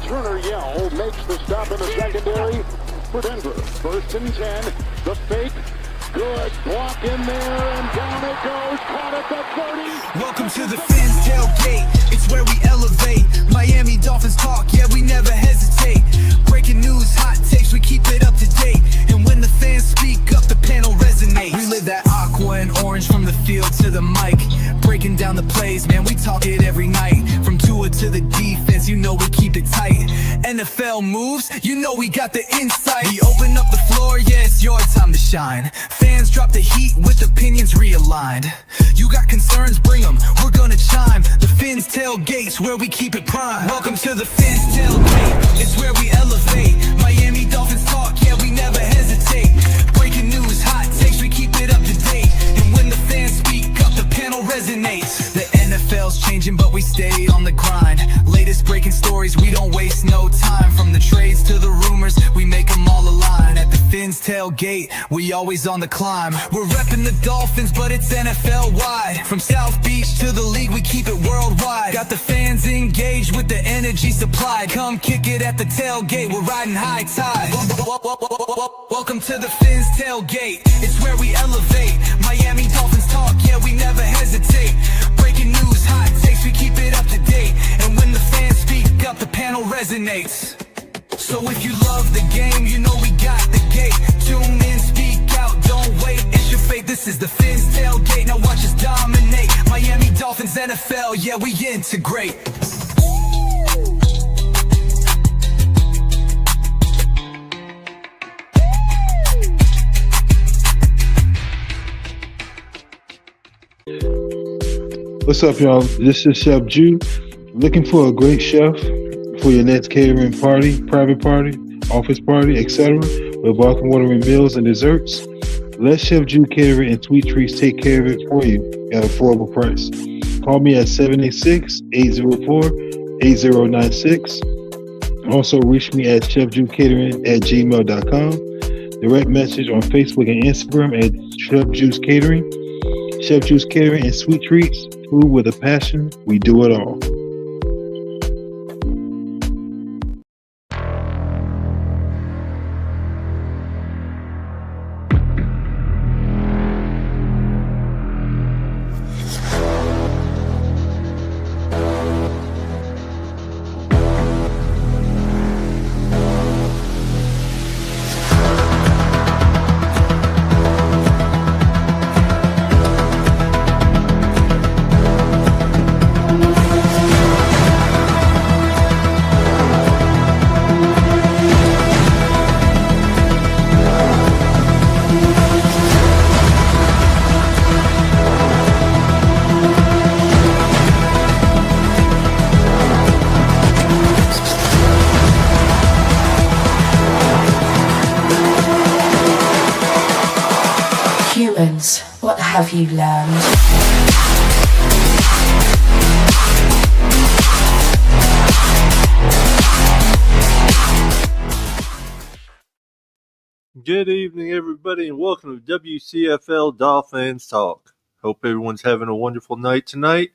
Turner Yell makes the stop in the secondary for Denver. 1st and 10. The fake. Good block in there, and down it goes. Caught at the 30. Welcome to the Fins tailgate. It's where we elevate. Miami Dolphins talk, yeah, we never hesitate. Breaking news, hot takes, we keep it up to date. And when the fans speak up, the panel resonates. We live that aqua and orange from the field to the mic. Breaking down the plays, man, we talk it every night. From Tua to the defense, you know we keep it tight. NFL moves, you know we got the insight. We open up the floor, yeah, it's your time to shine. Fans drop the heat with opinions realigned. You got concerns, bring them, we're gonna chime. The Fins tailgate's where we keep it prime. Welcome to the Fins tailgate, it's where we elevate. Miami Dolphins talk, yeah, we never hesitate. Breaking news, hot takes, we keep it up to date. And when the fans speak up, the panel resonates. The NFL's changing, but we stay on the grind. Latest breaking stories, we don't waste no time. From the trades to the rumors, we make them all align. At the Fins tailgate, we always on the climb. We're repping the Dolphins, but it's NFL wide. From South Beach to the league, we keep it worldwide. Got the fans engaged with the energy supplied. Come kick it at the tailgate, we're riding high tide. Welcome to the Fins tailgate, it's where we elevate. Miami Dolphins talk, yeah, we never hesitate. Breaking news, hot takes, we keep it up to date. And when the fans speak up, the panel resonates. So if you love the game, you know we got the gate. Tune in, speak out, don't wait, it's your fate. This is the Fins tailgate, now watch us dominate. Miami Dolphins, NFL, yeah, we integrate. What's up, y'all? This is Chef Jew. Looking for a great chef for your next catering party, private party, office party, etc. with welcome watering meals and desserts? Let Chef Jew Catering and Sweet Treats take care of it for you at an affordable price. Call me at 786-804-8096. Also, reach me at chefjewcatering@gmail.com. Direct message on Facebook and Instagram at Chef Juice Catering. Chef Juice Catering and Sweet Treats, food with a passion, we do it all. Humans, what have you learned? Good evening, everybody, and welcome to WCFL DolFans Talk. Hope everyone's having a wonderful night tonight.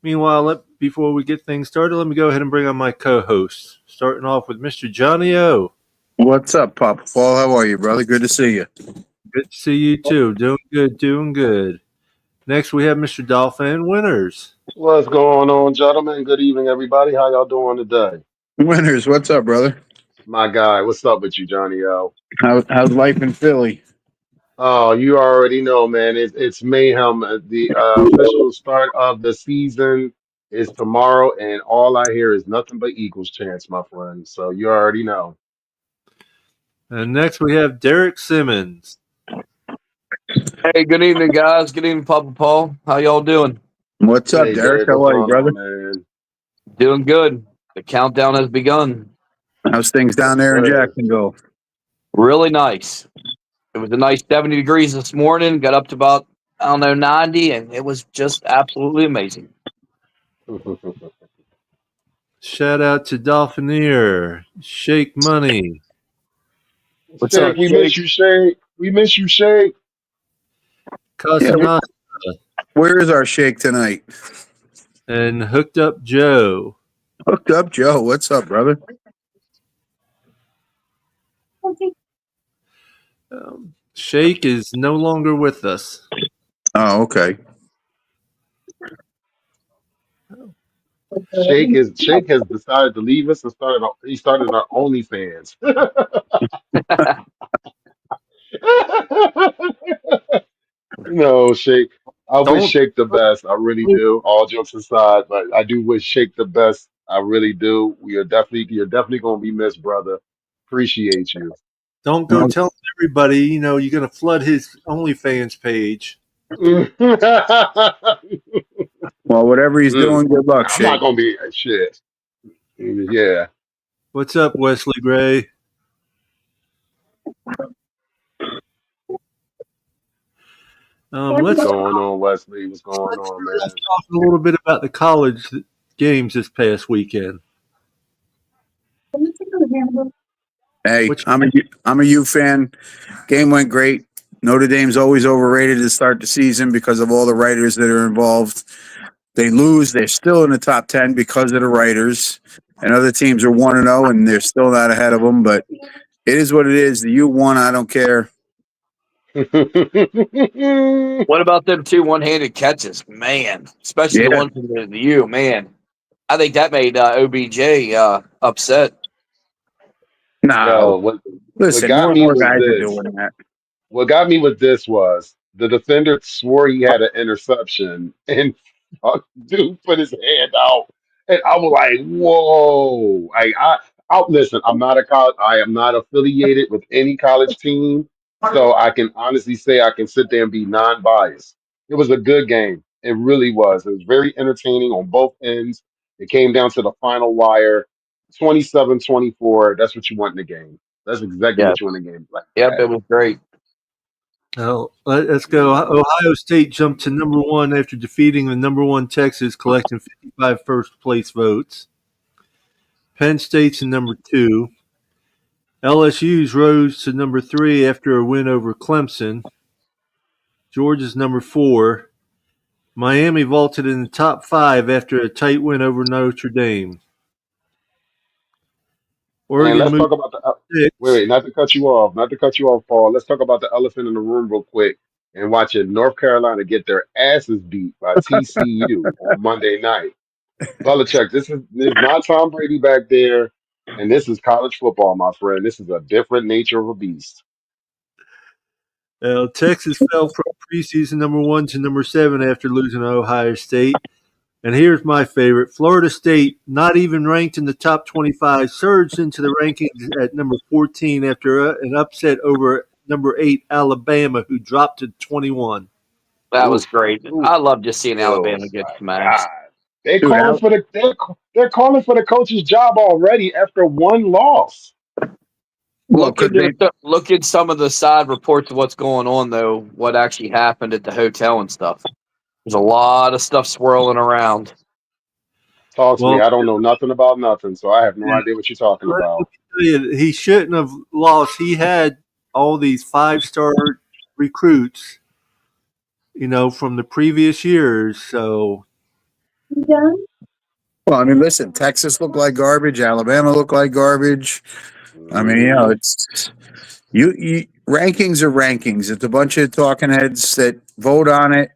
Meanwhile, before we get things started, let me go ahead and bring on my co-hosts. Starting off with Mr. Johnny O. What's up, Papa Paul? How are you, brother? Good to see you. Good to see you, too. Doing good, doing good. Next, we have Mr. Dolphin Winters. What's going on, gentlemen? Good evening, everybody. How y'all doing today? Winters, what's up, brother? My guy, what's up with you, Johnny L? How's life in Philly? Oh, you already know, man. It's mayhem. The official start of the season is tomorrow, and all I hear is nothing but Eagles chants, my friend. So you already know. And next, we have Derek Simmons. Hey, good evening, guys. Good evening, Papa Paul. How y'all doing? What's up, Hey, Derek? How what's are you, going brother? on, man? Doing good. The countdown has begun. How's things down there in Good. Jacksonville? Really nice. It was a nice 70 degrees this morning. Got up to about, 90, and it was just absolutely amazing. Shout out to Dolphinier, Shake Money. What's Shake, up, we Shake? miss you, Shake. We miss you, Shake. Casanata, Where is our shake tonight? and Hooked Up Joe. Hooked up, Joe. What's up, brother? Shake is no longer with us. Oh, okay. Shake has decided to leave us and he started our OnlyFans. No, Shake. I wish Don't Shake the best. I really do. All jokes aside, but I do wish Shake the best. I really do. You're definitely gonna be missed, brother. Appreciate you. don't go Well, telling everybody. You're going to flood his OnlyFans page. whatever he's doing, good luck, I'm not Shake. gonna be shit. Yeah. What's up, Wesley Gray? What's Let's going on, Wesley? What's going on, man? talk a little bit about the college games this past weekend. Hey, Which I'm a U fan. Game went great. Notre Dame's always overrated to start the season because of all the writers that are involved. They lose, they're still in the top 10 because of the writers. And other teams are 1-0 and they're still not ahead of them. But it is what it is. The U won. I don't care. What about them two one-handed catches? Man, especially the Yeah. one from the U, man. I think that made OBJ upset. No. Yo, what Listen, got more and me more was guys are this. doing that. What got me with this was the defender swore he had an interception, and dude put his hand out, and I was like, "Whoa!" I listen. I am not affiliated with any college team, so I can honestly say I can sit there and be non-biased. It was a good game. It really was. It was very entertaining on both ends. It came down to the final wire, 27-24. That's what you want in the game. That's exactly Yeah. what you want in a game like Yep, that. it was great. let's go. Ohio State jumped to number one after defeating the number one Texas, collecting 55 first place votes. Penn State's in number two. LSU's rose to number three after a win over Clemson. Georgia's number four. Miami vaulted in the top five after a tight win over Notre Dame. And Oregon let's moved talk about the six. not to cut you off, Paul. Let's talk about the elephant in the room real quick and watching North Carolina get their asses beat by TCU on Monday night. Belichick, this is not Tom Brady back there, and this is college football, my friend. This is a different nature of a beast. Texas fell from preseason number one to number seven after losing to Ohio State. And here's my favorite. Florida State, not even ranked in the top 25, surged into the rankings at number 14 after an upset over number 8, Alabama, who dropped to 21. That was Oof, great. oof. I love just seeing Oh Alabama get my smashed. God. They Dude, calling for they're calling for the coach's job already after one loss. well, because they Look at some of the side reports of what's going on, though. What actually happened at the hotel and stuff. There's a lot of stuff swirling around. Talk to me. Well, I don't know nothing about nothing, so I have no idea what you're talking let about. me tell you, he shouldn't have lost. He had all these five-star recruits, from the previous years. So, well, I mean, listen, Texas looked like garbage, Alabama looked like garbage. I mean, Hmm. it's you rankings are rankings. It's a bunch of talking heads that vote on it.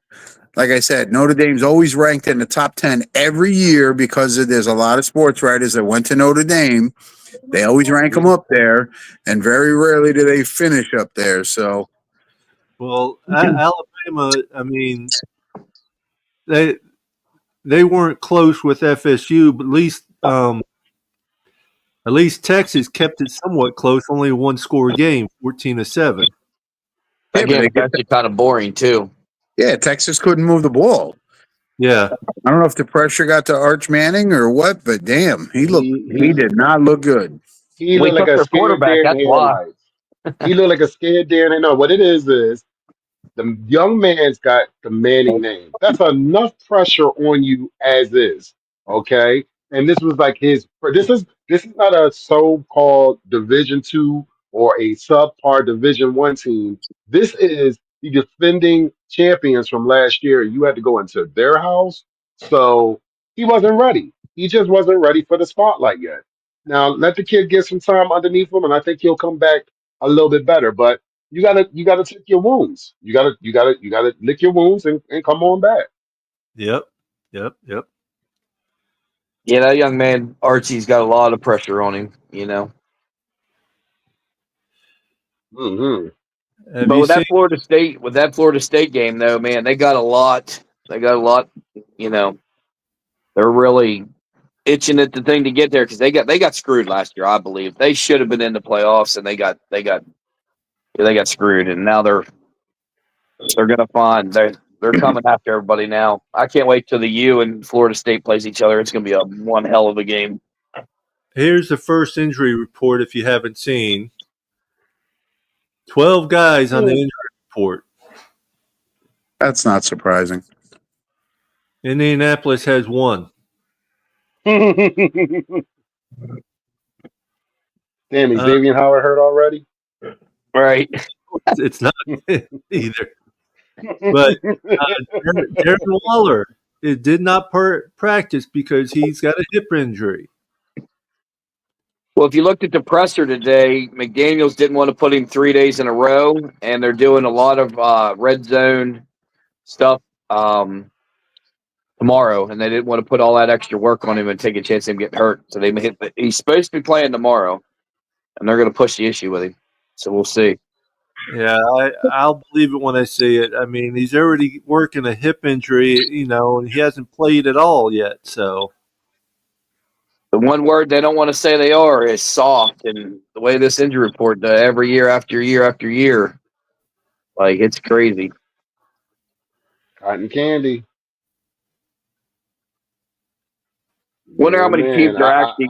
Like I said, Notre Dame's always ranked in the top 10 every year because there's a lot of sports writers that went to Notre Dame. They always rank them up there, and very rarely do they finish up there. So, well, Alabama, I mean, they they weren't close with FSU, but at least Texas kept it somewhat close, only a one-score game, 14-7. yeah, That but game was actually kind of boring, too. Texas couldn't move the ball. Yeah. I don't know if the pressure got to Arch Manning or what, but damn, he He did not look good. he We looked like took a their scared quarterback. deer in That's why. headlights. He looked like a scared deer. And no, what it is the young man's got the Manning name. That's enough pressure on you as is. Okay. And this was like this is not a so-called Division 2 or a subpar Division 1 team. This is the defending champions from last year. You had to go into their house. So He wasn't ready. He just wasn't ready for the spotlight yet. Now let the kid get some time underneath him, and I think he'll come back a little bit better. But you gotta take your wounds. You gotta lick your wounds and come on back. Yep. Yep. Yeah, that young man Archie's got a lot of pressure on him. Hmm. Have But you with seen? that Florida State game though, man, they got a lot. They got a lot. You know, they're really itching at the thing to get there because they got screwed last year. I believe they should have been in the playoffs and they got screwed, and now they're gonna find they're coming after everybody now. I can't wait till the U and Florida State plays each other. It's gonna be one hell of a game. Here's the first injury report. If you haven't seen, 12 guys on the injury report. That's not surprising. Indianapolis has one. Damn, Xavier Howard hurt already. Right. It's not either. But Darren Waller did not practice because he's got a hip injury. Well, if you looked at the presser today, McDaniels didn't want to put him 3 days in a row, and they're doing a lot of red zone stuff tomorrow, and they didn't want to put all that extra work on him and take a chance of him getting hurt. So he's supposed to be playing tomorrow, and they're going to push the issue with him. So we'll see. Yeah, I'll believe it when I see it. I mean, he's already working a hip injury, and he hasn't played at all yet. So The one word they don't want to say they are is soft, and the way this injury report does every year after year after year, like it's crazy. Cotton candy. Wonder how Yeah, many man. teams are actually.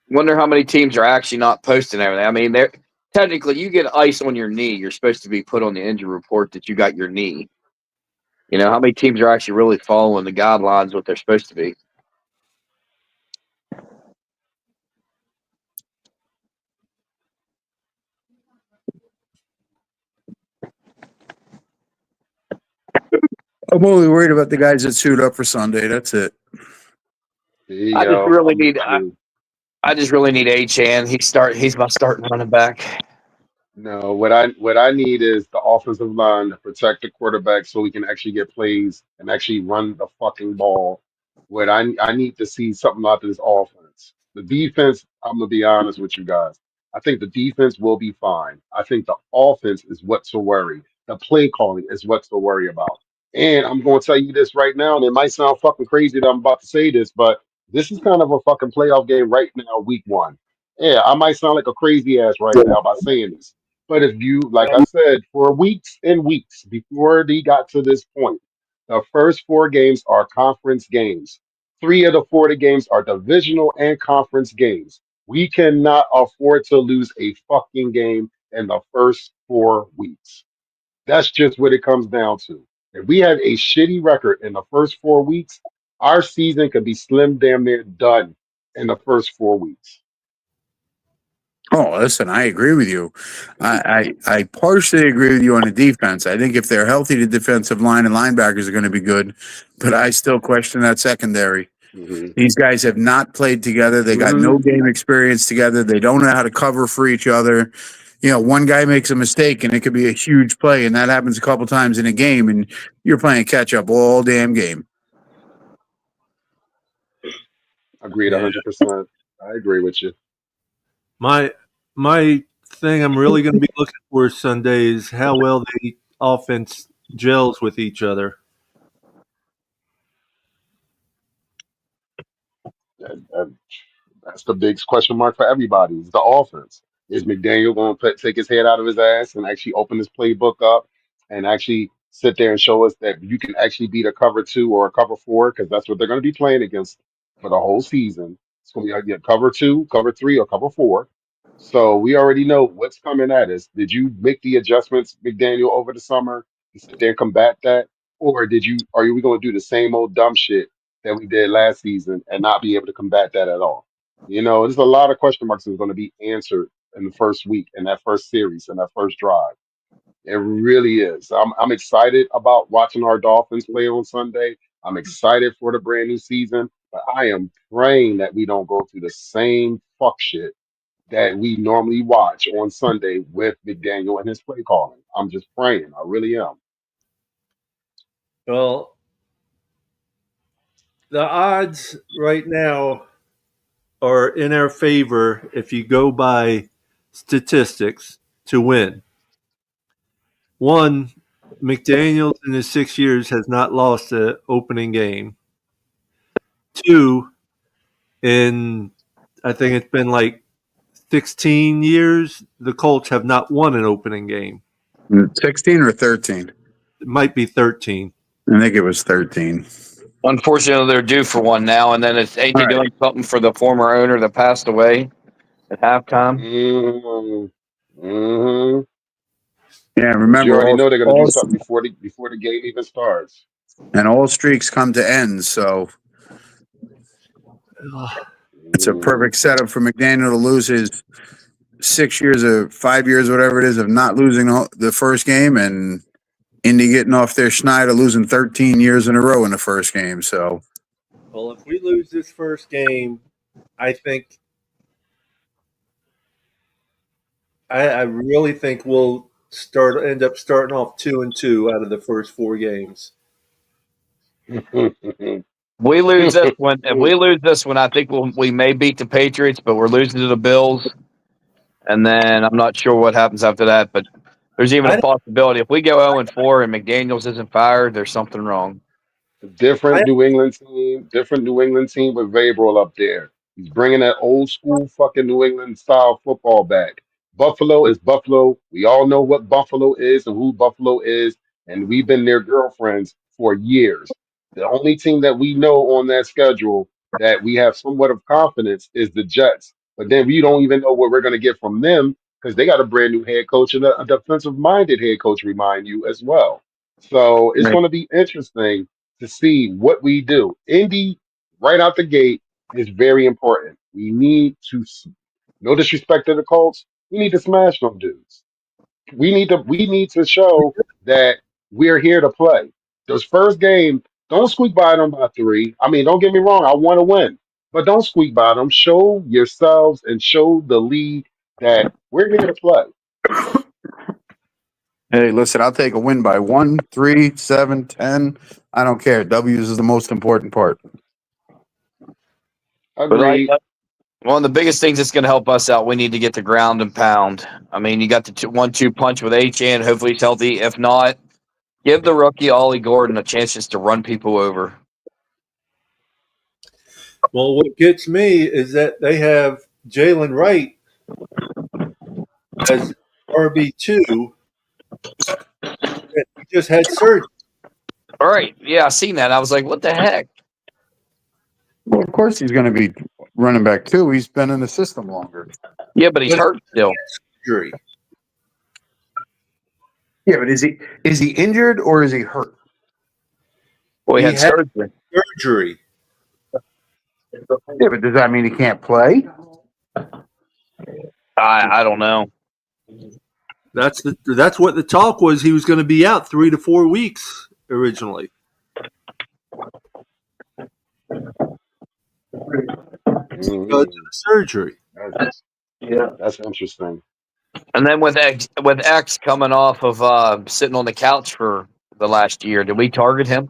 Wonder how many teams are actually not posting everything. I mean, they're technically you get ice on your knee, you're supposed to be put on the injury report that you got your knee. How many teams are actually really following the guidelines what they're supposed to be? I'm only worried about the guys that suit up for Sunday. That's it. There you I just go. really I'm need. with you. I just really need Achan. He's my starting running back. No, what I need is the offensive line to protect the quarterback so we can actually get plays and actually run the fucking ball. What I need to see something out of this offense. The defense, I'm gonna be honest with you guys. I think the defense will be fine. I think the offense is what to worry. The play calling is what to worry about. And I'm going to tell you this right now, and it might sound fucking crazy that I'm about to say this, but this is kind of a fucking playoff game right now, week one. Yeah, I might sound like a crazy ass right now by saying this. But if you, like I said, for weeks and weeks before they got to this point, the first four games are conference games. Three of the 40 games are divisional and conference games. We cannot afford to lose a fucking game in the first 4 weeks. That's just what it comes down to. If we have a shitty record in the first 4 weeks, our season could be slim damn near done in the first 4 weeks. Oh, listen, I agree with you. I partially agree with you on the defense. I think if they're healthy, the defensive line and linebackers are going to be good, but I still question that secondary. Hmm. These guys have not played together. They got no game experience together. They don't know how to cover for each other. One guy makes a mistake and it could be a huge play, and that happens a couple times in a game, and you're playing catch up all damn game. Agreed yeah, 100%. I agree with you. my thing I'm really going to be looking for Sunday is how well the offense gels with each other. That, that's the big question mark for everybody. Is the offense. Is McDaniel going to take his head out of his ass and actually open his playbook up and actually sit there and show us that you can actually beat a cover two or a cover four? Because that's what they're going to be playing against for the whole season. It's going to be either cover two, cover three, or cover four. So we already know what's coming at us. Did you make the adjustments, McDaniel, over the summer to sit there and combat that? Or are we going to do the same old dumb shit that we did last season and not be able to combat that at all? There's a lot of question marks that's going to be answered in the first week, in that first series, in that first drive. It really is. I'm excited about watching our Dolphins play on Sunday. I'm excited for the brand new season, but I am praying that we don't go through the same fuck shit that we normally watch on Sunday with McDaniel and his play calling. I'm just praying. I really am. Well, the odds right now are in our favor if you go by statistics to win. One, McDaniels in his 6 years has not lost an opening game. Two, in I think it's been like 16 years, the Colts have not won an opening game. 16 or 13? It might be 13. I think it was 13. Unfortunately, they're due for one now, and then ain't they All right. doing something for the former owner that passed away at halftime? Mm-hmm. Mm-hmm. Yeah, But you remember, already know they're gonna do all something before the game even starts. and all streaks come to end. So it's a perfect setup for McDaniel to lose his 6 years or 5 years, whatever it is, of not losing the first game, and Indy getting off their schneid of losing 13 years in a row in the first game. So Well, if we lose this first game, I think I really think we'll end up starting off 2-2 out of the first 4 games. We lose this one. If we lose this one, I think we may beat the Patriots, but we're losing to the Bills. And then I'm not sure what happens after that, but there's even a possibility if we go 0-4 and McDaniels isn't fired, there's something wrong. Different New England team with Vrabel up there. He's bringing that old school fucking New England style football back. Buffalo is Buffalo. We all know what Buffalo is and who Buffalo is, and we've been their girlfriends for years. The only team that we know on that schedule that we have somewhat of confidence is the Jets. But then we don't even know what we're going to get from them because they got a brand new head coach and a defensive minded head coach, remind you as well. So it's going to be interesting to see what we do. Indy, right out the gate, is very important. We need to, no disrespect to the Colts, we need to smash them dudes. We need to show that we're here to play. Those first game, don't squeak by them by 3. I mean, don't get me wrong, I want to win, but don't squeak by them. Show yourselves and show the league that we're here to play. hey, listen, I'll take a win by 1, 3, 7, 10. I don't care. W's is the most important part. Agreed. One of the biggest things that's going to help us out, we need to get the ground and pound. I mean, you got the 1-2 punch with HN. Hopefully he's healthy. If not, give the rookie Ollie Gordon a chance just to run people over. Well, what gets me is that they have Jalen Wright as RB2. He just had surgery. All right. Yeah, I seen that. I was like, what the heck? Well, of course he's going to be running back too. He's been in the system longer. Yeah, but he's hurt still. Surgery. Yeah, but is he injured or is he hurt? Well, he He had had- surgery. Surgery. Yeah, but does that mean he can't play? I don't know. That's what the talk was. He was going to be out 3 to 4 weeks originally. Because of the surgery. That's interesting. And then with X coming off of sitting on the couch for the last year, did we target him?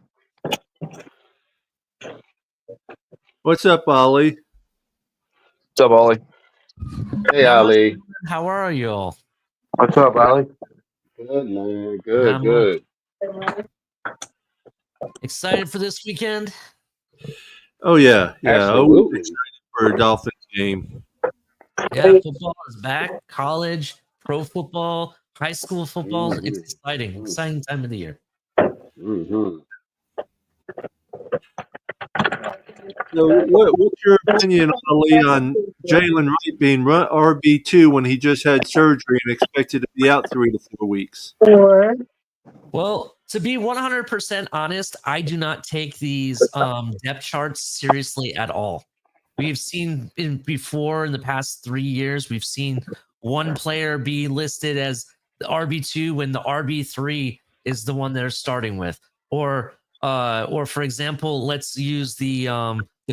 What's up, Ollie? What's up, Ollie? Hey, Ali. How are you all? What's up, Ali? Good, man. Good, Not good. Excited for this weekend? Oh yeah, Absolutely. for a Dolphins game. Yeah, football is back. College, pro football, high school football. It's exciting time of the year. Mm-hmm. So, what's your opinion, Ali, on Jalen Wright being RB2 when he just had surgery and expected to be out 3 to 4 weeks? Well, to be 100% honest, I do not take these depth charts seriously at all. We've seen before in the past 3 years, we've seen one player be listed as the RB2 when the RB3 is the one they're starting with, or or for example, let's use the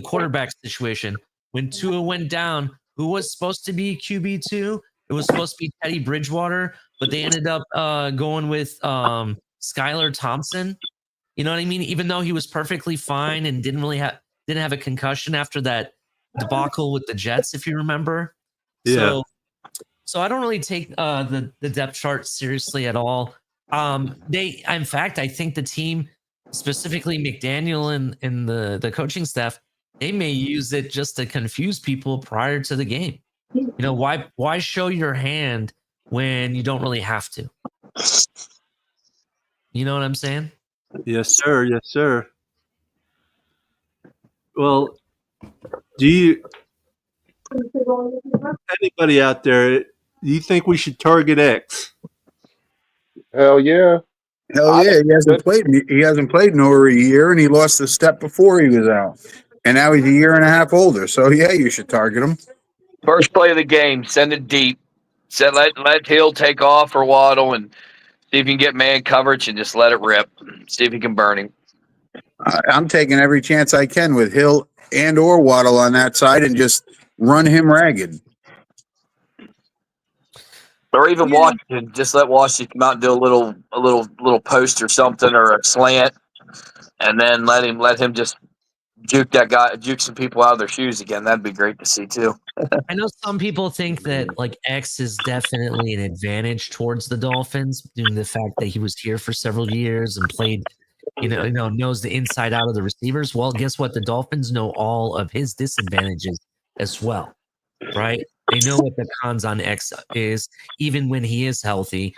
quarterback situation. When Tua went down, who was supposed to be QB2? It was supposed to be Teddy Bridgewater, but they ended up going with Skylar Thompson. You know what I mean? Even though he was perfectly fine and didn't have a concussion after that debacle with the Jets, if you remember. Yeah. So I don't really take the depth chart seriously at all. In fact, I think the team, specifically McDaniel and the coaching staff, they may use it just to confuse people prior to the game. You know, why show your hand when you don't really have to? You know what I'm saying? Yes, sir. Yes, sir. Well, do you anybody out there? Do you think we should target X? Hell yeah. Hell yeah, he hasn't played. He hasn't played in over a year, and he lost the step before he was out, and now he's a year and a half older. So yeah, you should target him. First play of the game, send it deep. Let Hill take off or Waddle and see if you can get man coverage and just let it rip. See if you can burn him. I'm taking every chance I can with Hill and or Waddle on that side and just run him ragged. Or even Washington, just let Washington come out and do a little post or something or a slant, and then let him just juke some people out of their shoes again. That'd be great to see too. I know some people think that like X is definitely an advantage towards the Dolphins due to the fact that he was here for several years and played, knows the inside out of the receivers. Well, guess what? The Dolphins know all of his disadvantages as well, right? They know what the cons on X is, even when he is healthy.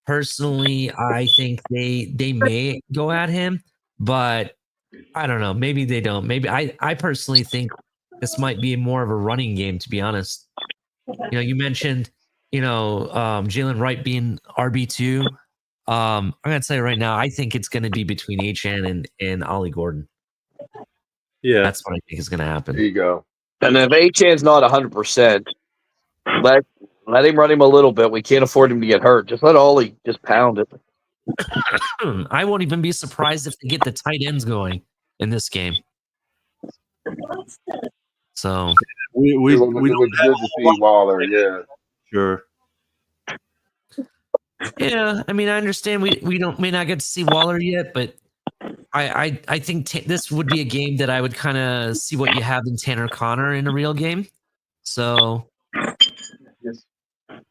Personally, I think they may go at him, but I don't know. Maybe they don't. Maybe I personally think this might be more of a running game, to be honest. You mentioned, Jalen Wright being RB2. I'm gonna tell you right now, I think it's gonna be between HN and Ollie Gordon. Yeah, that's what I think is gonna happen. There you go. And if HN's not 100%, let him run him a little bit. We can't afford him to get hurt. Just let Ollie just pound it. I won't even be surprised if they get the tight ends going in this game. So it was good to see Waller. Yeah, sure. Yeah, I mean, I understand we may not get to see Waller yet, but I think this would be a game that I would kind of see what you have in Tanner Connor in a real game. So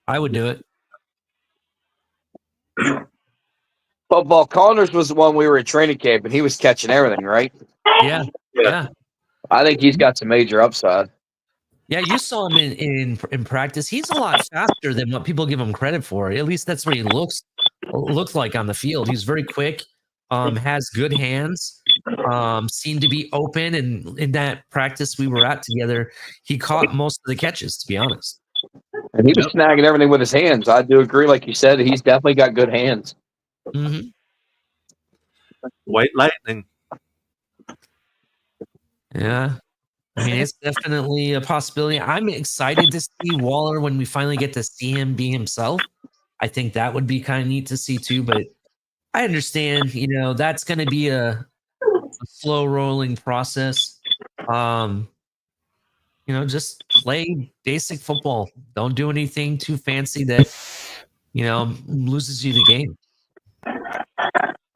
I would do it. Football Connors was the one we were at training camp, and he was catching everything, right? Yeah. I think he's got some major upside. Yeah, you saw him in practice. He's a lot faster than what people give him credit for. At least that's what he looks like on the field. He's very quick, has good hands, seemed to be open. And in that practice we were at together, he caught most of the catches, to be honest. And he was snagging everything with his hands. I do agree, like you said, he's definitely got good hands. Mm-hmm. White lightning. Yeah. I mean, it's definitely a possibility. I'm excited to see Waller when we finally get to see him be himself. I think that would be kind of neat to see too, but I understand, that's going to be a slow rolling process. Just play basic football. Don't do anything too fancy that, loses you the game.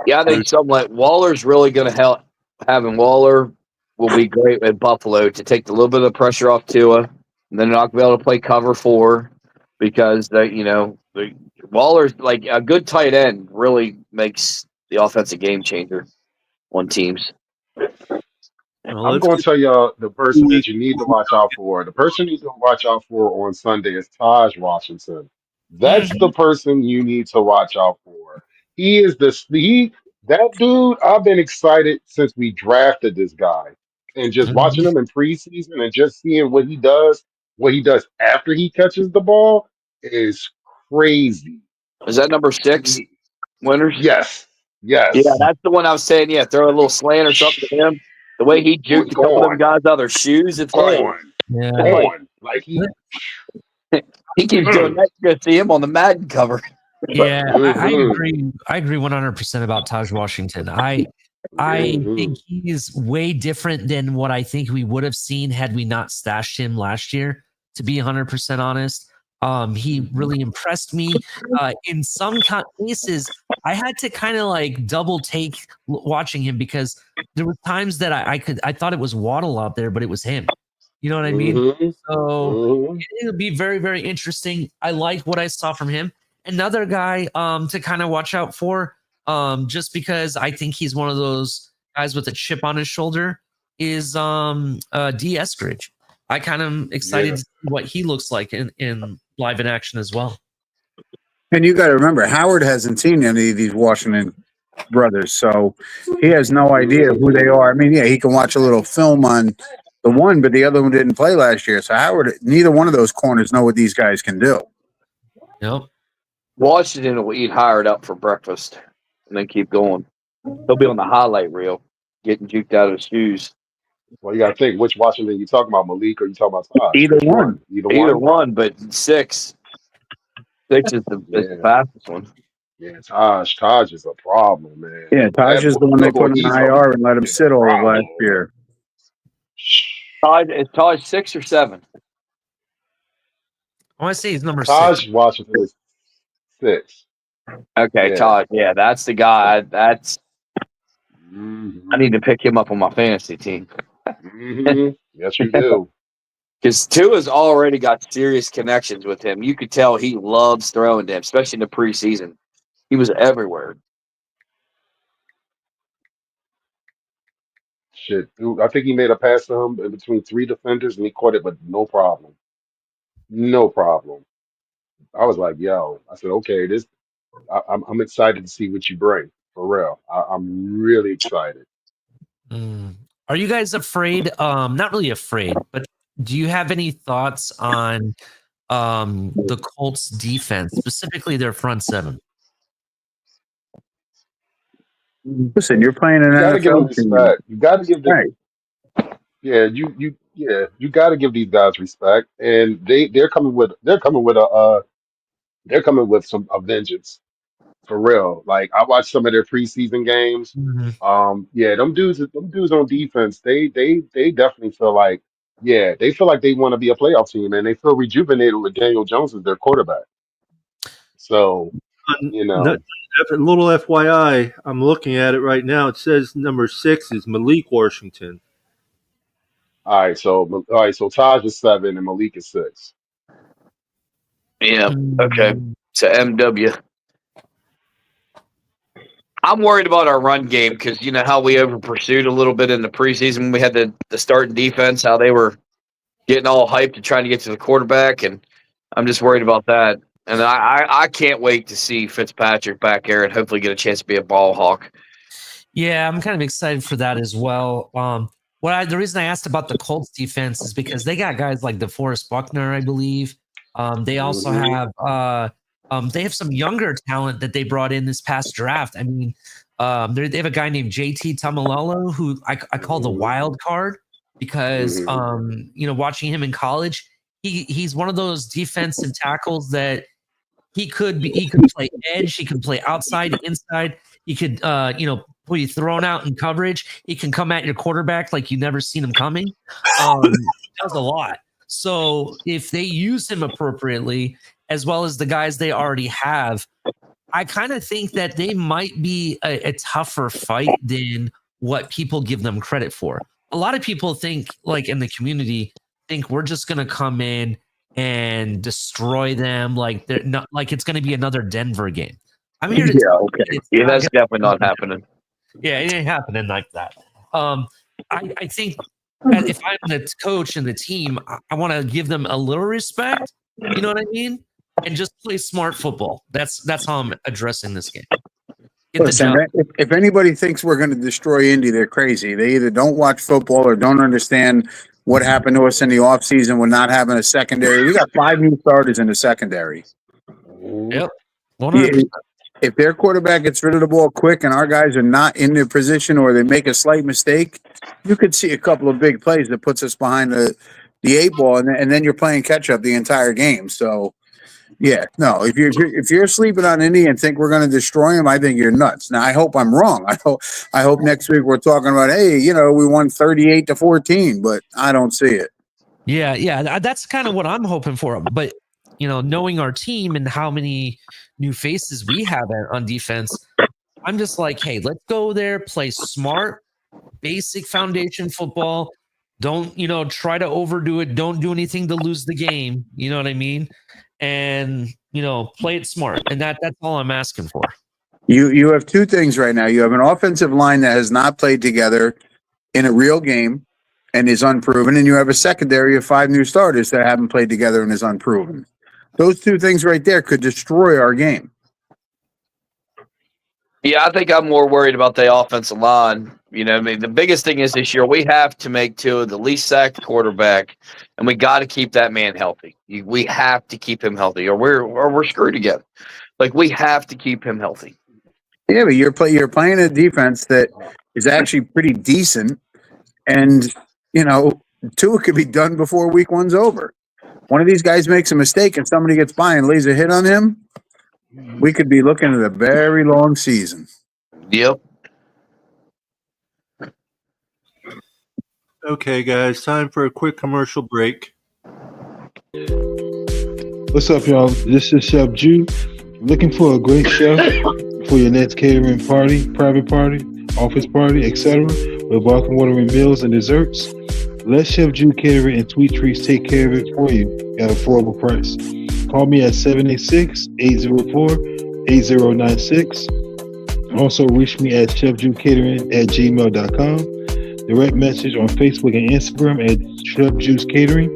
Yeah, I think something like Waller's really going to help. Having Waller will be great at Buffalo to take a little bit of the pressure off Tua, and then not be able to play cover 4 because the Waller's like a good tight end really makes the offense a game changer on teams. I'm going to tell y'all the person that you need to watch out for. The person you need to watch out for on Sunday is Taj Washington. That's the person you need to watch out for. He is that dude. I've been excited since we drafted this guy, and just watching him in preseason and just seeing what he does after he catches the ball is crazy. Is that number 6, Winters? Yes. Yeah, that's the one I was saying. Yeah, throw a little slant or something to him. The way he juked a couple of them guys out of their shoes, it's like, like he keeps doing that. You're gonna see him on the Madden cover. Yeah, I agree. I agree 100% about Taj Washington. I I Mhm. think he's way different than what I think we would have seen had we not stashed him last year, to be 100% honest. He really impressed me. In some cases, I had to kind of like double take watching him because there were times that I thought it was Waddle out there, but it was him. You know what I mean? Mhm. So Mhm. it'll be very, very interesting. I like what I saw from him. Another guy to kind of watch out for, just because I think he's one of those guys with a chip on his shoulder, is D. Eskridge. I kind of excited Yeah. to see what he looks like in live in action as well. And you got to remember, Howard hasn't seen any of these Washington brothers, so he has no idea who they are. I mean, yeah, he can watch a little film on the one, but the other one didn't play last year. So Howard, neither one of those corners know what these guys can do. Yep. Washington will eat Howard up for breakfast and then keep going. He'll be on the highlight reel, getting juked out of his shoes. Well, you got to think which Washington you talking about, Malik, or you talking about Taj? Either Which one. Either Either one. one, but six is the Yeah. fastest one. Yeah. Taj is a problem, man. Yeah, Taj That is boy, the one they that boy, put on he's IR and let him is sit a all of last problem. year. Is Taj 6 or 7? I want to say he's number 6. Taj Washington is 6. Okay, Yeah. Taj. Yeah, that's the guy. Mhm. I need to pick him up on my fantasy team Mhm. Yes, you do. because Tua's already got serious connections with him. You could tell he loves throwing to him, especially in the preseason. He was everywhere. Shit, dude, I think he made a pass to him in between 3 defenders, and he caught it, but no problem. No problem. I was like, yo, I said, okay, I'm excited to see what you bring for real. I'm really excited. Are you guys afraid? Not really afraid, but do you have any thoughts on the Colts defense, specifically their front seven? Listen, you're playing an You got to give them NFL team, respect. You got to give the right? yeah, you got to give these guys respect, and they're coming with some a vengeance. For real. Like I watched some of their preseason games. Yeah, them dudes on defense, they definitely feel like, yeah, they feel like they want to be a playoff team, and they feel rejuvenated with Daniel Jones as their quarterback. So, you know, A little FYI, I'm looking at it right now. It says number 6 is Malik Washington. all right, so Taj is 7 and Malik is 6. Yeah. Okay. So MW. I'm worried about our run game because you know how we over pursued a little bit in the preseason when we had the starting defense, how they were getting all hyped and trying to get to the quarterback, and I'm just worried about that. And I can't wait to see Fitzpatrick back there and hopefully get a chance to be a ball hawk. Yeah, I'm kind of excited for that as well. The reason I asked about the Colts defense is because they got guys like DeForest Buckner, I believe. They also they have some younger talent that they brought in this past draft. I mean, they have a guy named JT Tamalolo who I call the wild card because watching him in college, he's one of those defensive tackles that he could play edge, he could play outside, inside, he could put you thrown out in coverage. He can come at your quarterback like you never seen him coming. Does a lot. So if they use him appropriately, as well as the guys they already have, I kind of think that they might be a tougher fight than what people give them credit for. A lot of people think, like in the community, think we're just going to come in and destroy them, like they're not, like it's going to be another Denver game. I'm here to That's definitely not happening. Yeah, it ain't happening like that. I think if I'm the coach and the team, I want to give them a little respect. You know what I mean? And just play smart football. That's how I'm addressing this game. Listen, if anybody thinks we're going to destroy Indy, they're crazy. They either don't watch football or don't understand what happened to us in the offseason with not having a secondary. We got 5 new starters in the secondary. Yep. If their quarterback gets rid of the ball quick and our guys are not in their position or they make a slight mistake, you could see a couple of big plays that puts us behind the 8 ball, and then you're playing catch up the entire game. So Yeah, no. If you're sleeping on Indy and think we're going to destroy them, I think you're nuts. Now I hope I'm wrong. I hope next week we're talking about, hey, we won 38-14, but I don't see it. Yeah, that's kind of what I'm hoping for. But knowing our team and how many new faces we have on defense, I'm just like, hey, let's go there, play smart, basic foundation football. Don't try to overdo it. Don't do anything to lose the game. You know what I mean? And play it smart. And that's all I'm asking for. You have two things right now. You have an offensive line that has not played together in a real game and is unproven, and you have a secondary of 5 new starters that haven't played together and is unproven. Those two things right there could destroy our game. Yeah, I think I'm more worried about the offensive line. The biggest thing is this year we have to make Tua the least sacked quarterback, and we got to keep that man healthy. We have to keep him healthy, or we're screwed again. Like, we have to keep him healthy. Yeah, but you're playing a defense that is actually pretty decent, and Tua could be done before week 1's over. One of these guys makes a mistake and somebody gets by and lays a hit on him, we could be looking at a very long season. Yep. Okay, guys, time for a quick commercial break. What's up, y'all? This is Chef Jew. Looking for a great chef for your next catering party, private party, office party, etc. with welcome watering meals and desserts? Let Chef Jew Catering and Sweet Treats take care of it for you at an affordable price. Call me at 786-804-8096. Also reach me at chefjewcatering@gmail.com. Direct message on Facebook and Instagram at Chef Juice Catering.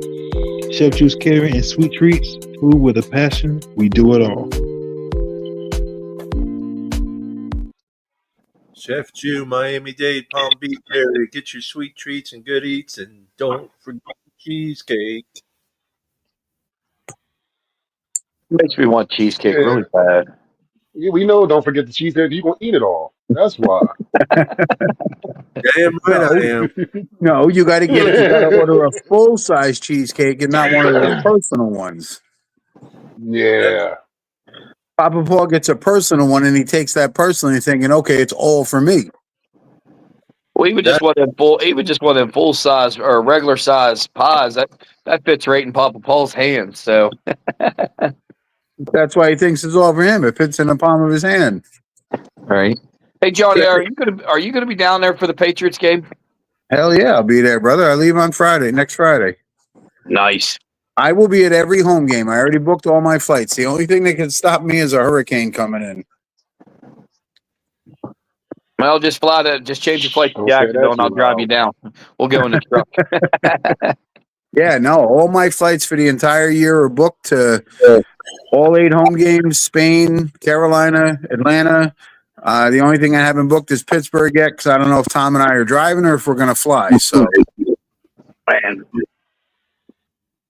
Chef Juice Catering and Sweet Treats. Food with a passion. We do it all. Chef Jew, Miami-Dade, Palm Beach area. Get your sweet treats and good eats, and don't forget the cheesecake. Makes me want cheesecake really bad. Yeah, we know. Don't forget the cheesecake. You're gonna eat it all. That's why. Damn right I am. No, you got to order a full-size cheesecake and not one of those personal ones. Yeah. Papa Paul gets a personal one, and he takes that personally, thinking, "Okay, it's all for me." Well, he would just want them full size or regular size pies. That fits right in Papa Paul's hands. So that's why he thinks it's all for him. It fits in the palm of his hand. Right. Hey, Johnny, are you gonna be down there for the Patriots game? Hell yeah, I'll be there, brother. I leave on next Friday. Nice. I will be at every home game. I already booked all my flights. The only thing that can stop me is a hurricane coming in. Well, just change your flight to Jacksonville, and I'll drive you down. We'll go in the truck. Yeah, no, all my flights for the entire year are booked to all 8 home games: Spain, Carolina, Atlanta. The only thing I haven't booked is Pittsburgh yet, because I don't know if Tom and I are driving or if we're going to fly. So,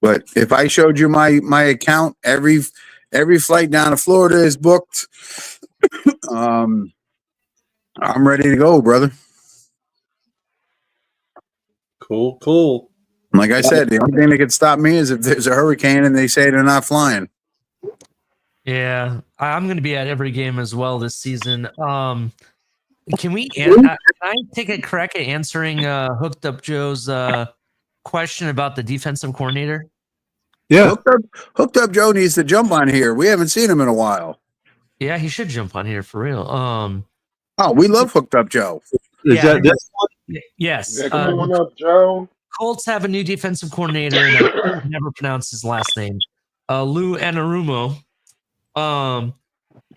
but if I showed you my account, every flight down to Florida is booked. I'm ready to go, brother. Cool. Like I said, the only thing that could stop me is if there's a hurricane and they say they're not flying. Yeah, I'm going to be at every game as well this season. Can I take a crack at answering Hooked Up Joe's question about the defensive coordinator? Yeah. Hooked Up Joe needs to jump on here. We haven't seen him in a while. Yeah, he should jump on here for real. We love Hooked Up Joe. Is that this one? Yes. Yeah, come on up, Joe. Colts have a new defensive coordinator, and I can never pronounce his last name. Lou Anarumo.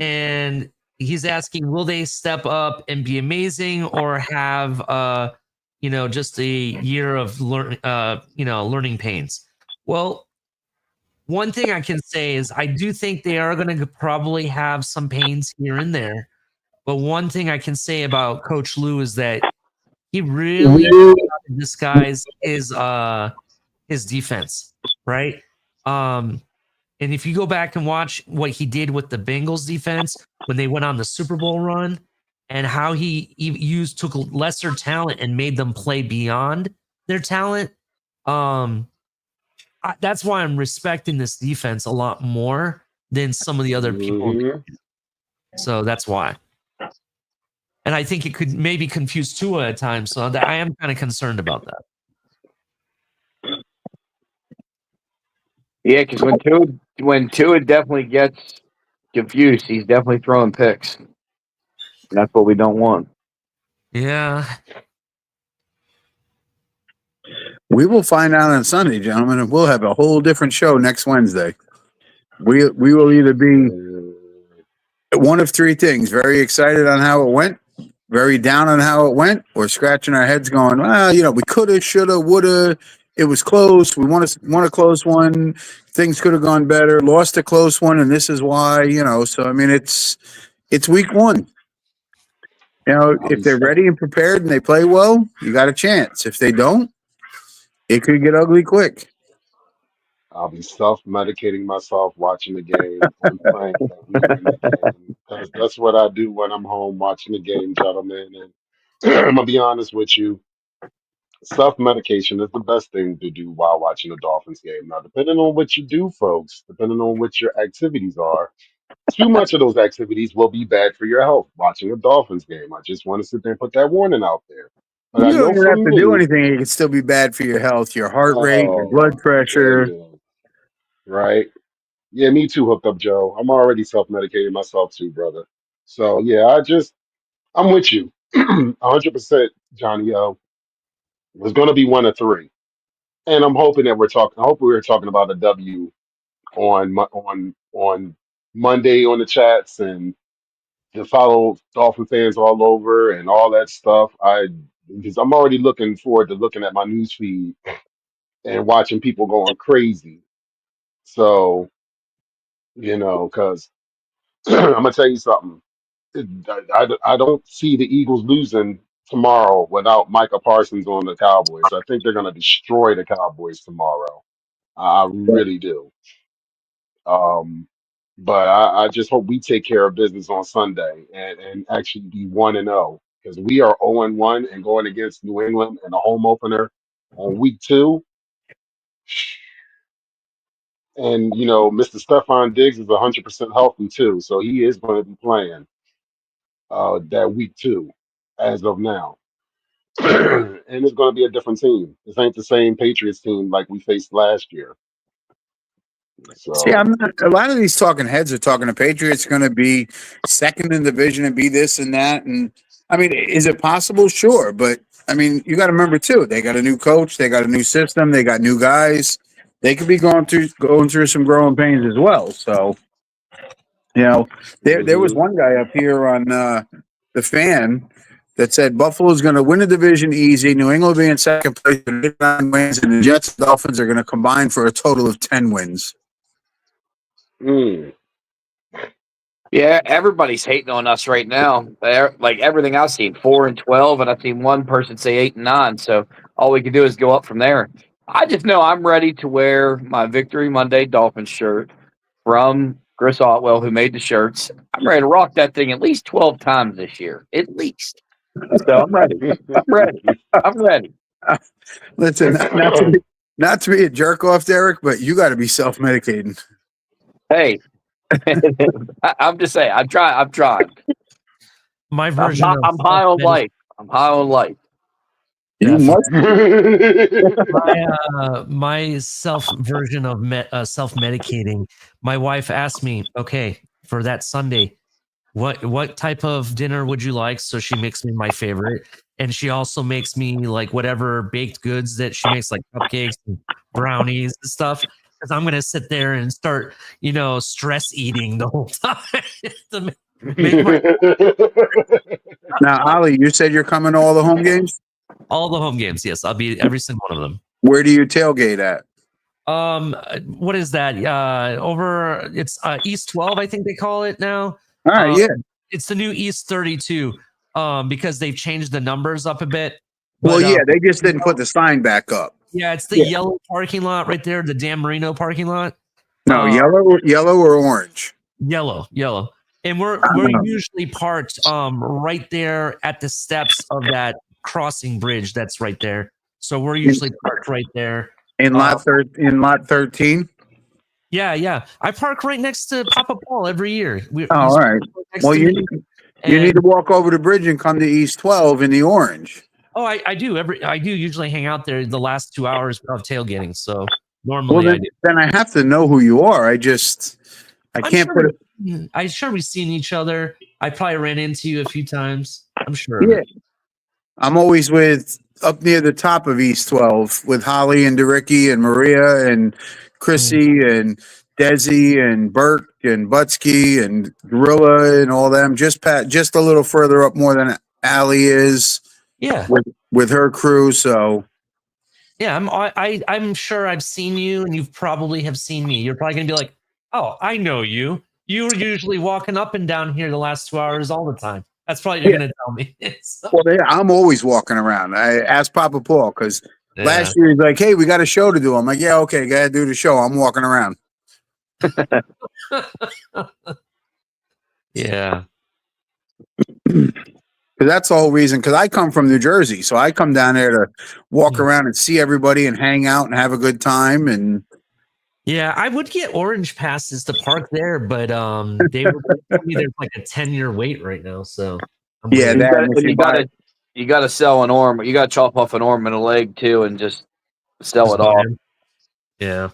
And he's asking, will they step up and be amazing, or have just a year of learning pains? Well, one thing I can say is I do think they are going to probably have some pains here and there. But one thing I can say about Coach Lou is that he really disguised his defense, right? And if you go back and watch what he did with the Bengals defense when they went on the Super Bowl run, and how he took lesser talent and made them play beyond their talent, that's why I'm respecting this defense a lot more than some of the other people. Mhm. So that's why. And I think it could maybe confuse Tua at times. So that I am kind of concerned about that. Yeah, because when Tua definitely gets confused, he's definitely throwing picks. And that's what we don't want. Yeah. We will find out on Sunday, gentlemen, and we'll have a whole different show next Wednesday. We will either be one of three things: very excited on how it went, very down on how it went, or scratching our heads going, well, we coulda, shoulda, woulda. It was close. We won a close one. Things could have gone better. Lost a close one, and this is why. So I mean, it's week one. If they're ready and prepared and they play well, you got a chance. If they don't, it could get ugly quick. I'll be self-medicating myself watching the game and praying that we win the game, because that's what I do when I'm home watching the game, gentlemen. And I'm gonna be honest with you, self-medication is the best thing to do while watching a Dolphins game. Now, depending on what you do, folks, depending on what your activities are, too much of those activities will be bad for your health. Watching a Dolphins game, I just want to sit there and put that warning out there. But I You don't know even for have to do me, anything. It can still be bad for your health, your heart rate, your oh blood my pressure. goodness, right? Yeah, me too, hooked up, Joe. I'm already self-medicating myself too, brother. So yeah, I'm with you, 100%, Johnny O. It's going to be one of three, and I'm hoping that I hope we're talking about a W on Monday on the chats and to follow Dolphin fans all over and all that stuff. Because I'm already looking forward to looking at my news feed and watching people going crazy. So because I'm gonna tell you something. I don't see the Eagles losing tomorrow without Micah Parsons on the Cowboys. I think they're going to destroy the Cowboys tomorrow. I really do. But I just hope we take care of business on Sunday and actually be 1-0, because we are 0-1 and going against New England in a home opener on week 2. And Mr. Stephon Diggs is 100% healthy too, so he is going to be playing that week 2 as of now. And it's going to be a different team. This ain't the same Patriots team like we faced last year. See, So a lot of these talking heads are talking the Patriots going to be second in the division and be this and that. And I mean, is it possible? Sure. But I mean, you got to remember too, they got a new coach, they got a new system, they got new guys. They could be going through some growing pains as well. So, there was one guy up here on the Fan that said Buffalo's going to win the division easy. New England will be in second place with 9 wins, and the Jets and Dolphins are going to combine for a total of 10 wins. Yeah, everybody's hating on us right now. Like everything I've seen, 4-12, and I've seen one person say 8-9. So all we can do is go up from there. I just know I'm ready to wear my Victory Monday Dolphins shirt from Chris Otwell, who made the shirts. I'm ready to rock that thing at least 12 times this year, at least. So I'm ready. I'm ready. Listen, not to be a jerk off, Derek, but you got to be self medicating. Hey, I'm just saying. I'm trying. My version I'm high on life. I'm high on life. You must. My self version of self medicating. My wife asked me, okay, for that Sunday, what type of dinner would you like? So she makes me my favorite, and she also makes me like whatever baked goods that she makes, like cupcakes and brownies and stuff. Because I'm gonna sit there and start, stress eating the whole time. to make Now, Ali, you said you're coming to all the home games? all the home games, yes, I'll be every single one of them. Where do you tailgate at? What is that? Over it's East 12, I think they call it now. All right, yeah. It's the new East 32. Because they've changed the numbers up a bit. Well, yeah, they just didn't put the sign back up. Yeah, it's the yellow parking lot right there, the Dan Marino parking lot. No, yellow or orange? Yellow. And we're usually parked right there at the steps of that crossing bridge that's right there. So we're usually parked right there. In lot 13? Yeah. I park right next to Papa Paul every year. All right. Next Well, to you me, need and- to walk over the bridge and come to East 12 in the orange. Oh, I do. I do usually hang out there the last 2 hours of tailgating. So Well, normally I do. then I have to know who you are. I can't put it. I'm sure we've seen each other. I probably ran into you a few times. I'm sure. Of Yeah. it. I'm always up near the top of East 12 with Holly and DeRicky and Maria and Chrissy and Desi and Burke and Butsky and Gorilla and all them. Just a little further up more than Allie is. Yeah. With her crew. So yeah, I'm sure I've seen you, and you probably have seen me. You're probably gonna be like, "Oh, I know you. You were usually walking up and down here the last 2 hours all the time." That's probably what you're gonna tell me. So, well, I'm always walking around. I asked Papa Paul because yeah. last year he's like, "Hey, we got a show to do." I'm like, "Yeah, okay, gotta do the show." I'm walking around. Yeah. Because that's the whole reason. Because I come from New Jersey, so I come down there to walk around and see everybody and hang out and have a good time. And Yeah, I would get orange passes to park there, but they were telling me there's like a 10-year wait right now. So I'm yeah, waiting. that You gotta sell an arm. You gotta chop off an arm and a leg too, and just sell it off. Yeah.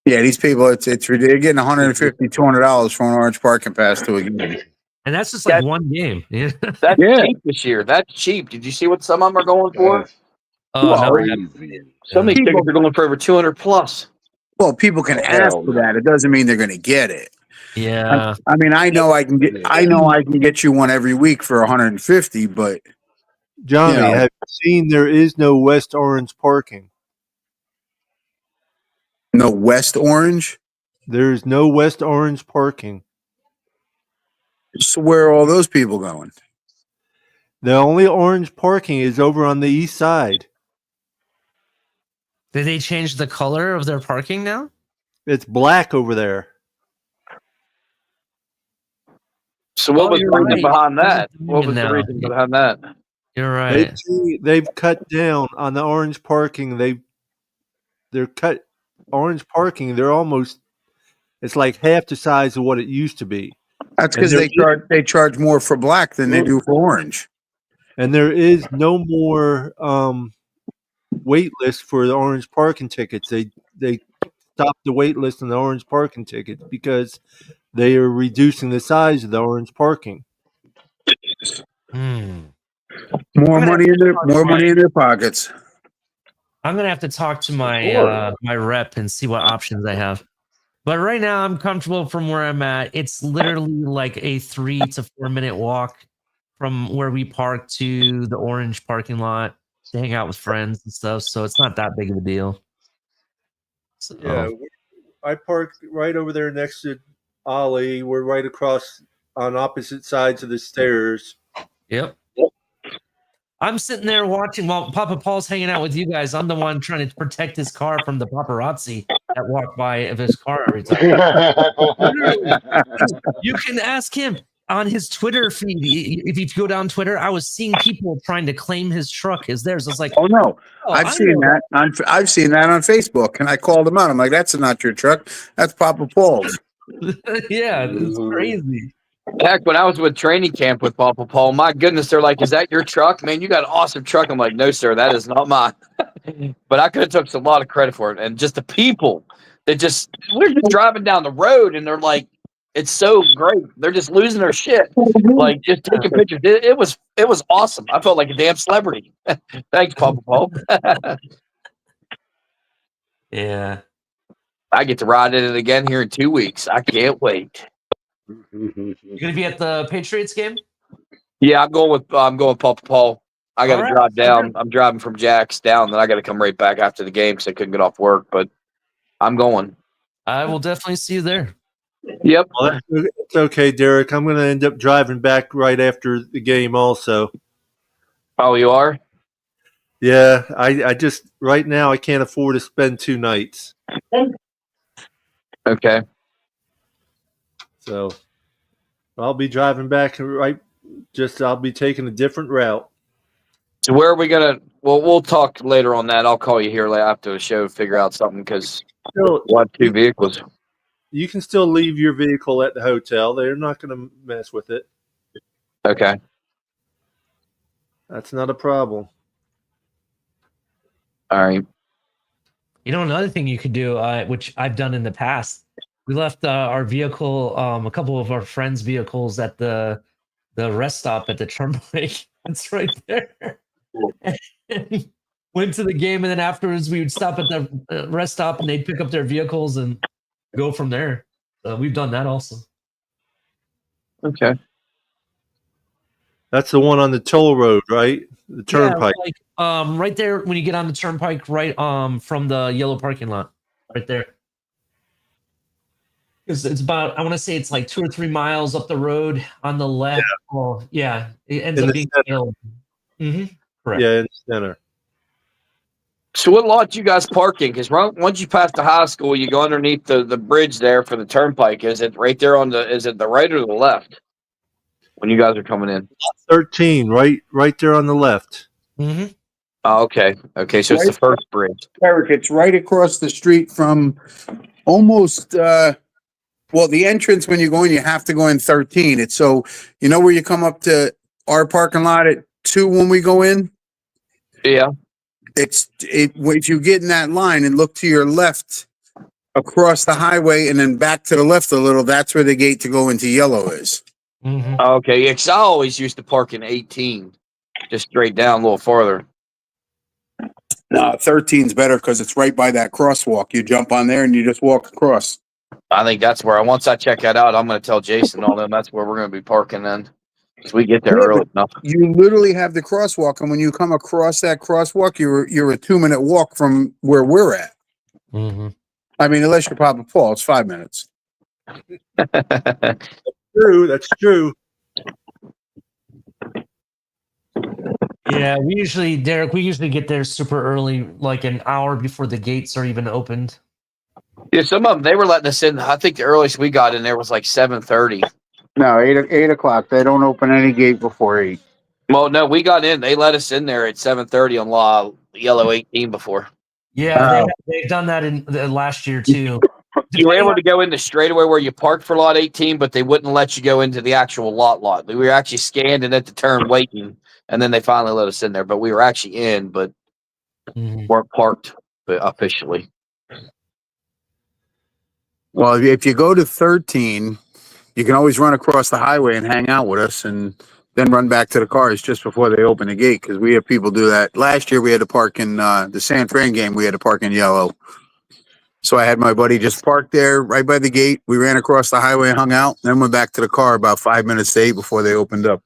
yeah, these people, it's they're getting $150, $200 for an orange parking pass to a game. And that's just like one game. Yeah. That's cheap this year. That's cheap. Did you see what some of them are going for? Oh, no. Crazy. Some of these tickets are going for over 200 plus. Well, people can ask for that. It doesn't mean they're going to get it. Yeah. I mean, I know I can get you one every week for 150, but Johnny, have you seen there is no West Orange parking? No West Orange? There's no West Orange parking. So where are all those people going? The only orange parking is over on the east side. Did they change the color of their parking now? It's black over there. So what was the reason behind that? What was now. the reason behind that? You're right. They've cut down on the orange parking. They're cut orange parking. They're almost, it's like half the size of what it used to be. That's because they charge more for black than they do for orange. And there is no more wait list for the orange parking tickets. They stopped the wait list on the orange parking tickets because they are reducing the size of the orange parking. More money in their pockets. I'm gonna have to talk to my my rep and see what options I have. But right now, I'm comfortable from where I'm at. It's literally like a 3 to 4 minute walk from where we park to the orange parking lot to hang out with friends and stuff. So it's not that big of a deal. So, Yeah, I parked right over there next to Ollie. We're right across on opposite sides of the stairs. Yep. I'm sitting there watching while Papa Paul's hanging out with you guys. I'm the one trying to protect his car from the paparazzi that walk by of his car every time. You can ask him on his Twitter feed. If you go down Twitter, I was seeing people trying to claim his truck as theirs. I was like, oh no, I've seen that on Facebook, and I called him out. I'm like, that's not your truck. That's Papa Paul's. Yeah, it's crazy. Heck, when I was with training camp with Papa Paul, my goodness, they're like, "Is that your truck, man? You got an awesome truck." I'm like, "No, sir, that is not mine." But I could have took a lot of credit for it, and just the people that we're just driving down the road, and they're like, "It's so great." They're just losing their shit, like just taking pictures. It was awesome. I felt like a damn celebrity. Thanks, Papa Paul. Yeah, I get to ride in it again here in 2 weeks. I can't wait. You gonna be at the Patriots game? Yeah, I'm going with Papa Paul. I got to drive down. I'm driving from Jack's down, then I got to come right back after the game because I couldn't get off work. But I'm going. I will definitely see you there. Yep. Well, it's okay, Derek. I'm going to end up driving back right after the game also. Oh, you are? Yeah, I just right now I can't afford to spend 2 nights. Okay. So I'll be driving back I'll be taking a different route. So where are we gonna? Well, we'll talk later on that. I'll call you here after the show to figure out something because we'll have 2 vehicles. You can still leave your vehicle at the hotel. They're not going to mess with it. Okay. That's not a problem. All right. You know, another thing you could do, which I've done in the past, we left our vehicle, a couple of our friends' vehicles at the rest stop at the turnpike. It's right there. And went to the game, and then afterwards we would stop at the rest stop, and they'd pick up their vehicles and go from there. We've done that also. Okay. That's the one on the toll road, right? The turnpike. Yeah, like, right there when you get on the turnpike, right from the yellow parking lot, right there. Because it's about, I want to say it's like 2 or 3 miles up the road on the left. Yeah, it ends In up the being center. Correct. Yeah, in the center. So what lot you guys parking? Because once you pass the high school, you go underneath the bridge there for the turnpike. Is it right there is it the right or the left when you guys are coming in? 13, right there on the left. Mm-hmm. Oh, okay. Okay, so it's the first bridge. Eric, it's right across the street from almost, the entrance when you go in, you have to go in 13. It's so, you know where you come up to our parking lot at 2 when we go in? Yeah. If you get in that line and look to your left across the highway and then back to the left a little, that's where the gate to go into yellow is. Mm-hmm. Okay, yeah, 'cause I always used to park in 18, just straight down a little farther. No, 13's better because it's right by that crosswalk. You jump on there and you just walk across. I think that's where, once I check that out, I'm going to tell Jason and all them that's where we're going to be parking then. Because we get there early enough. You literally have the crosswalk, and when you come across that crosswalk, you're a 2-minute walk from where we're at. Mm-hmm. I mean, unless you're Papa Paul, it's 5 minutes. True, that's true. Yeah, Derek, we usually get there super early, like an hour before the gates are even opened. Yeah, some of them, they were letting us in. I think the earliest we got in there was like 7:30. No, 8 o'clock. They don't open any gate before 8. Well, no, we got in. They let us in there at 7:30 on Yellow 18 before. Yeah, they've done that in last year too. You were able to go in the straightaway where you parked for lot 18, but they wouldn't let you go into the actual lot. We were actually scanned and at the turn waiting, and then they finally let us in there. But we were actually in, but weren't parked officially. Well, if you go to 13, you can always run across the highway and hang out with us and then run back to the cars just before they open the gate, because we have people do that. Last year we had to park in the San Fran game. We had to park in yellow. So I had my buddy just park there right by the gate. We ran across the highway and hung out, then went back to the car about 5 minutes to 8 before they opened up.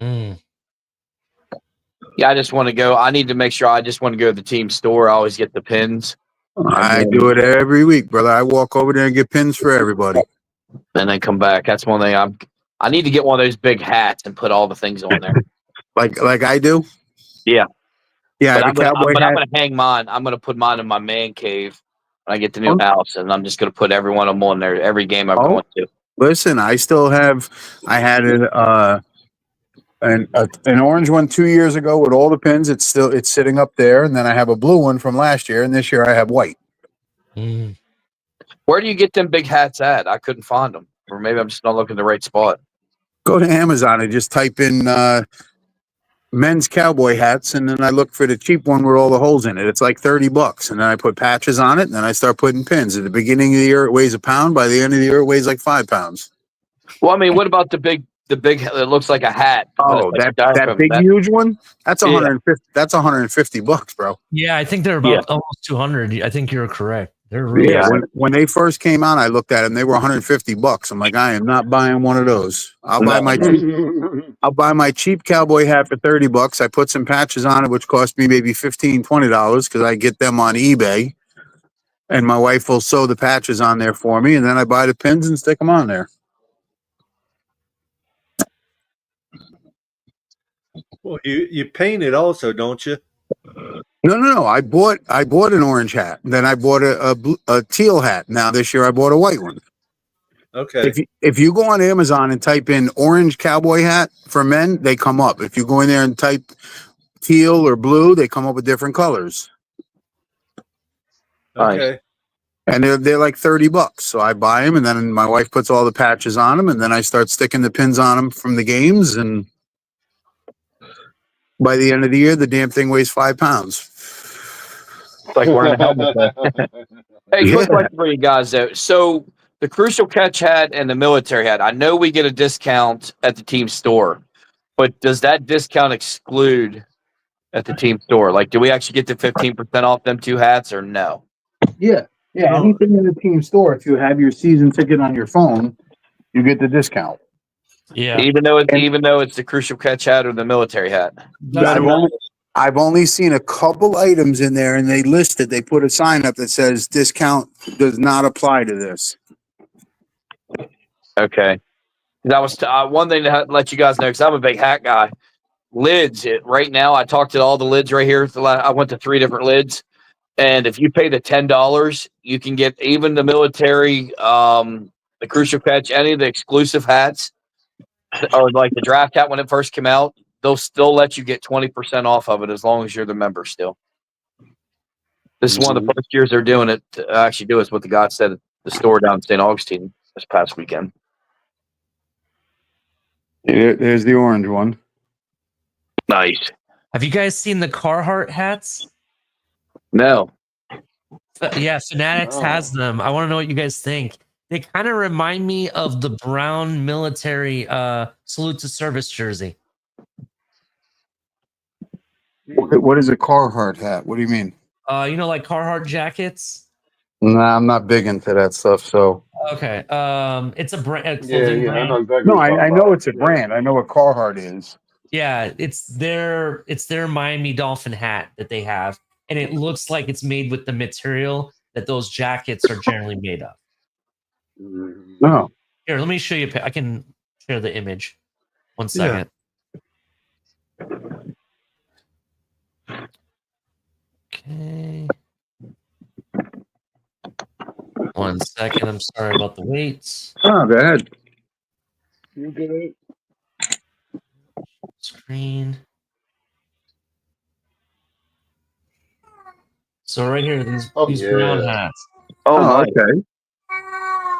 Mm. Yeah, I just want to go. I need to make sure I just want to go to the team store. I always get the pins. I do it every week, brother. I walk over there and get pins for everybody. And then come back. That's one thing I need to get one of those big hats and put all the things on there. like I do? Yeah. Yeah, But I have a cowboy hat. I'm going to hang mine. I'm going to put mine in my man cave when I get the new house, and I'm just going to put every one of them on there every game I'm going to. Listen, I had an orange one 2 years ago with all the pins. It's sitting up there, and then I have a blue one from last year, and this year I have white. Mm. Where do you get them big hats at? I couldn't find them, or maybe I'm just not looking at the right spot. Go to Amazon and just type in men's cowboy hats, and then I look for the cheap one with all the holes in it. It's like $30, and then I put patches on it, and then I start putting pins. At the beginning of the year, it weighs a pound. By the end of the year, it weighs like 5 pounds. Well, I mean, what about the big? It looks like a hat. Oh, like that big huge one? That's 150. That's $150, bro. Yeah, I think they're about almost 200. I think you're correct. They're really When they first came out, I looked at them. They were $150. I'm like, I am not buying one of those. I'll buy my cheap cowboy hat for $30. I put some patches on it, which cost me maybe $15, $20 because I get them on eBay, and my wife will sew the patches on there for me, and then I buy the pins and stick them on there. Well, you paint it also, don't you? No. I bought an orange hat. Then I bought a teal hat. Now this year I bought a white one. Okay. If you go on Amazon and type in orange cowboy hat for men, they come up. If you go in there and type teal or blue, they come up with different colors. Okay. And they're like $30. So I buy them, and then my wife puts all the patches on them, and then I start sticking the pins on them from the games. And by the end of the year, the damn thing weighs 5 pounds. It's like wearing a helmet. Hey, Yeah. quick question for you guys though. So the Crucial Catch hat and the military hat, I know we get a discount at the team store, but does that discount exclude at the team store? Like, do we actually get the 15% off them 2 hats or no? Yeah. Yeah. Oh. Anything in the team store, if you have your season ticket on your phone, you get the discount. Yeah. Even though it's the Crucial Catch hat or the military hat. I've only seen a couple items in there, and they put a sign up that says discount does not apply to this. Okay. That was one thing to let you guys know, because I'm a big hat guy. Lids, right now, I talked to all the lids right here. I went to 3 different lids. And if you pay the $10, you can get even the military, the Crucial Catch, any of the exclusive hats, or like the draft hat when it first came out. They'll still let you get 20% off of it as long as you're the member still. This is one of the first years they're doing it. To actually do is what the guy said at the store down in St. Augustine this past weekend. There's the orange one. Nice. Have you guys seen the Carhartt hats? No. Yeah, Fanatics has them. I want to know what you guys think. They kind of remind me of the brown military salute to service jersey. What is a Carhartt hat? What do you mean? Like Carhartt jackets. Nah, I'm not big into that stuff. So Okay. It's a brand. Yeah, Brand. I know exactly. no, what you're I talking know about. it's a brand. I know what Carhartt is. Yeah, it's their Miami Dolphin hat that they have, and it looks like it's made with the material that those jackets are generally made of. No. Here, let me show you. I can share the image. 1 second. Okay. 1 second. I'm sorry about the wait. Oh, go ahead. You good? Screen. So right here, these brown hats. Oh, Oh, nice. okay.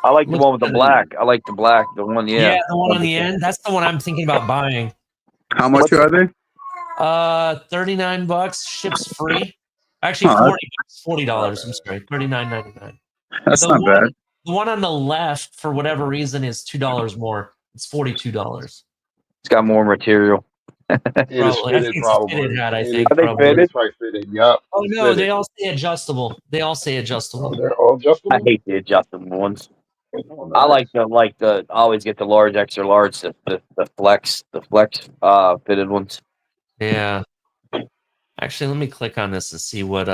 I like the Looks one with the good. black. I like the black. The one, Yeah, the one on the end. That's the one I'm thinking about buying. How much are they? $39, ships free. Actually, Oh, $40. I'm sorry, $39.99. That's not bad. The one on the left, for whatever reason, is $2 more. It's $42. It's got more material. It is Probably. I think fitted, it's a probably. fitted hat, I It think. is- Probably. It's probably fitted. Yup. Oh it's no, fitted. they all say adjustable. Oh, they're all adjustable. I hate the adjustable ones. Oh, I nice. like the always get the large, extra large, the flex fitted ones. Yeah. Actually, let me click on this and see what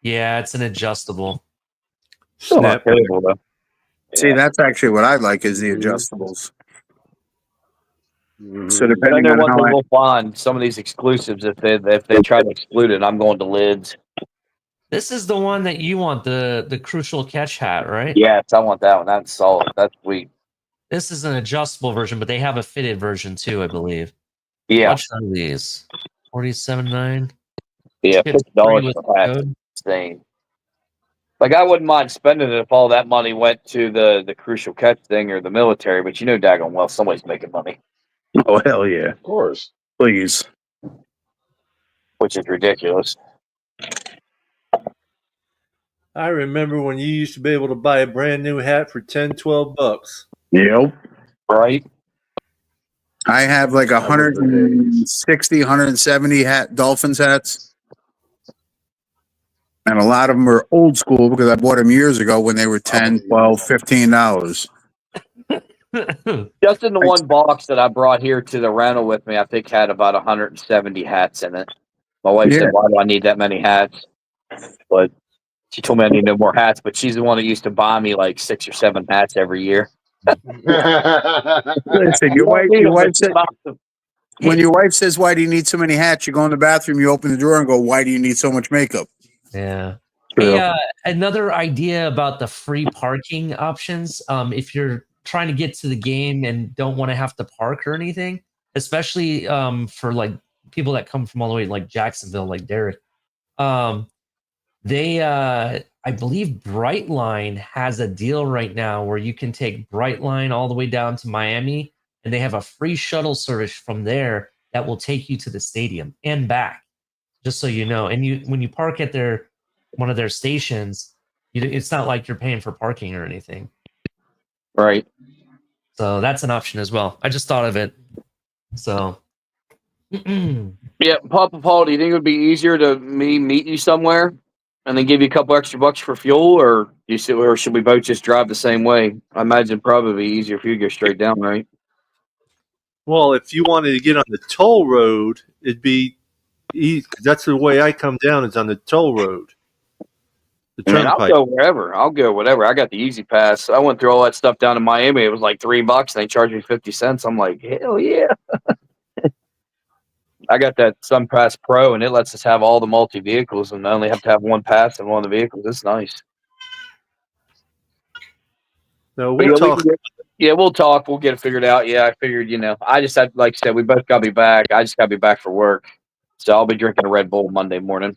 yeah, it's an adjustable. Still not terrible though. See, that's actually what I like is the adjustables. So But I depending know on one how thing I, we'll find some of these exclusives if they try to exclude it, I'm going to lids. This is the one that you want, the Crucial Catch hat, right? Yes, I want that one. That's solid. That's sweet. This is an adjustable version, but they have a fitted version too, I believe. Yeah. How much are these? $47.9. Yeah, Ships free $50 with for that. code. Insane. Like I wouldn't mind spending it if all that money went to the Crucial Catch thing or the military, but you know daggone well somebody's making money, oh hell yeah, Of course. please. which is ridiculous. I remember when you used to be able to buy a brand new hat for $10-$12. Yep. Right? I have like 160, 170 Dolphins hats. And a lot of them are old school because I bought them years ago when they were $10, $12, $15. Just in the one box that I brought here to the rental with me, I think had about 170 hats in it. My wife said, "Why do I need that many hats?" But she told me I need no more hats. But she's the one that used to buy me like 6 or 7 hats every year. Listen, your wife said, when your wife says, "Why do you need so many hats?" You go in the bathroom, you open the drawer and go, "Why do you need so much makeup?" Yeah. True. Hey, another idea about the free parking options. If you're trying to get to the game and don't want to have to park or anything, especially for like people that come from all the way like Jacksonville, like Derek. They, I believe Brightline has a deal right now where you can take Brightline all the way down to Miami, and they have a free shuttle service from there that will take you to the stadium and back. Just so you know, and when you park at one of their stations, it's not like you're paying for parking or anything. Right. So that's an option as well. I just thought of it. So. Yeah, Papa Paul, do you think it would be easier to meet you somewhere and then give you a couple extra bucks for fuel, or should we both just drive the same way? I imagine it'd probably be easier for you to go straight down, right? Well, if you wanted to get on the toll road, it'd be easy. That's the way I come down, is on the toll road. The I mean, I'll turnpike. go wherever. I'll go whatever. I got the easy pass. I went through all that stuff down in Miami. It was like $3, and they charged me 50 cents. I'm like, hell yeah. I got that SunPass Pro, and it lets us have all the multi vehicles, and I only have to have one pass in one of the vehicles. It's nice. No, But we'll talk. we'll talk. We'll get it figured out. Yeah, I figured, I just had, like I said, we both got to be back. I just got to be back for work. So I'll be drinking a Red Bull Monday morning.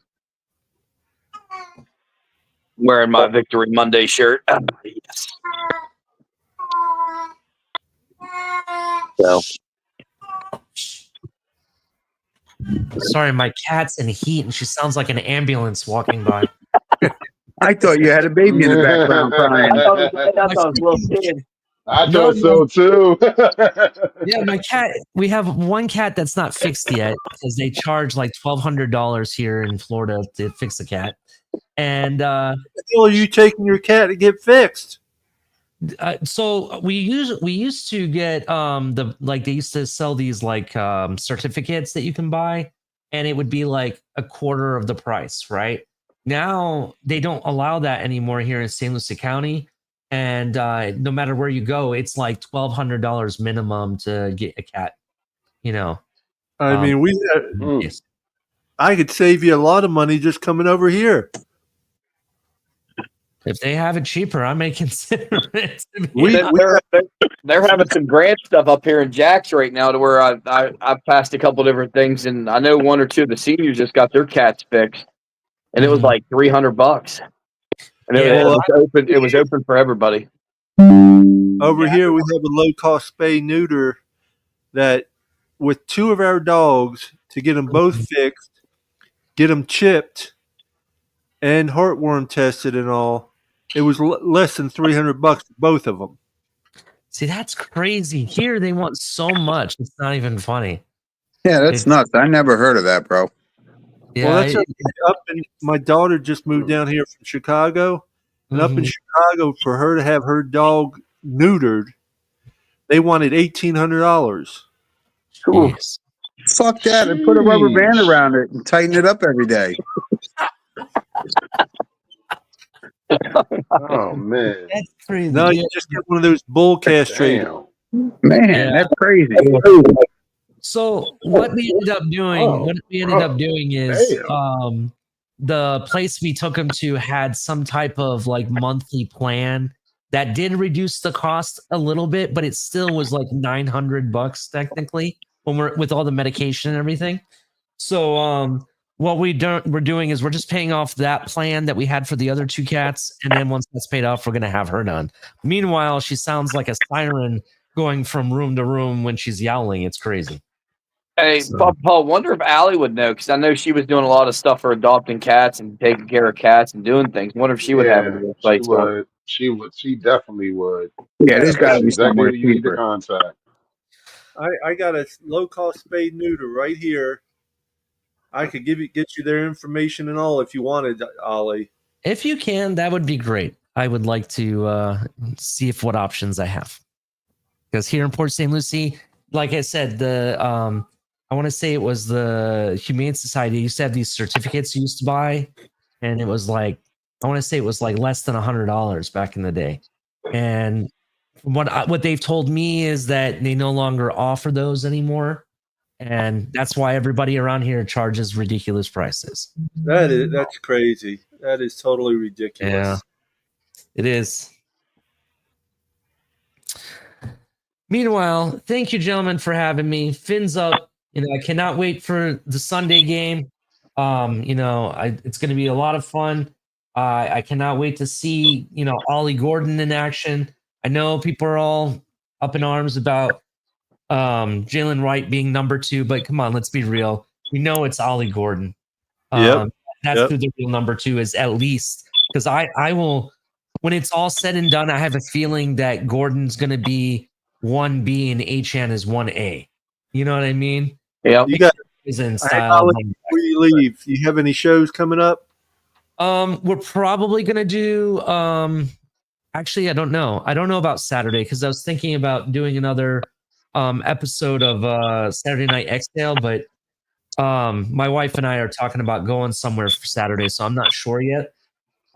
Wearing my Victory Monday shirt. Yes. So. Sorry, my cat's in heat and she sounds like an ambulance walking by. I thought you had a baby in the background crying. I thought it was a little kid. I thought so too. Yeah, my cat. We have one cat that's not fixed yet because they charge like $1,200 here in Florida to fix a cat. And What the hell are you taking your cat to get fixed? so we used to get they used to sell these like certificates that you can buy, and it would be like a quarter of the price, right? Now they don't allow that anymore here in St. Lucie County, and no matter where you go, it's like $1,200 minimum to get a cat. I mean, Yes. I could save you a lot of money just coming over here. If they have it cheaper, I may consider it. They're having some grant stuff up here in Jax right now, to where I've passed a couple different things, and I know one or two of the seniors just got their cats fixed, and it was like $300, and it was open. It was open for everybody. Over here, we have a low-cost spay neuter that, with two of our dogs, to get them both fixed, get them chipped, and heartworm tested and all, it was less than $300 for both of them. See, that's crazy. Here they want so much. It's not even funny. Yeah, that's nuts. I never heard of that, bro. Yeah, Well, that's up in, my daughter just moved down here from Chicago, and up in Chicago, for her to have her dog neutered, they wanted $1,800. Yes. Fuck that, and put a rubber band around it and tighten it up every day. Oh man, That's crazy. No, you just get one of those bull castrators. damn. Man, that's crazy. So what we ended up doing is the place we took him to had some type of like monthly plan that did reduce the cost a little bit, but it still was like $900 technically when we're with all the medication and everything. So what we're doing is we're just paying off that plan that we had for the other two cats, and then once that's paid off, we're gonna have her done. Meanwhile, she sounds like a siren going from room to room when she's yowling. It's crazy. Hey, Paul, wonder if Allie would know, because I know she was doing a lot of stuff for adopting cats and taking care of cats and doing things. Wonder if she would have any insights on it. She would. She definitely would. Yeah, there's got to be exactly somewhere who you need to cheaper. contact. I got a low-cost spay neuter right here. I could get you their information and all if you wanted, Ollie. If you can, that would be great. I would like to see what options I have. Because here in Port St. Lucie, like I said, I want to say it was the Humane Society used to have these certificates you used to buy, and it was like, I want to say it was like less than $100 back in the day. And what they've told me is that they no longer offer those anymore. And that's why everybody around here charges ridiculous prices. That's crazy. That is totally ridiculous. Yeah, it is. Meanwhile, thank you, gentlemen, for having me. Fins up. I cannot wait for the Sunday game. It's going to be a lot of fun. I cannot wait to see, Ollie Gordon in action. I know people are all up in arms about Jalen Wright being number 2, but come on, let's be real. We know it's Ollie Gordon. Yep. That's who the real number 2 is, at least. Because I will, when it's all said and done, I have a feeling that Gordon's going to be 1B and Achan is 1A. You know what I mean? Yeah. You got Is in Hey, style. Ollie, before you leave, you have any shows coming up? We're probably gonna do. Actually, I don't know. I don't know about Saturday because I was thinking about doing another episode of Saturday Night Exhale, but my wife and I are talking about going somewhere for Saturday, so I'm not sure yet.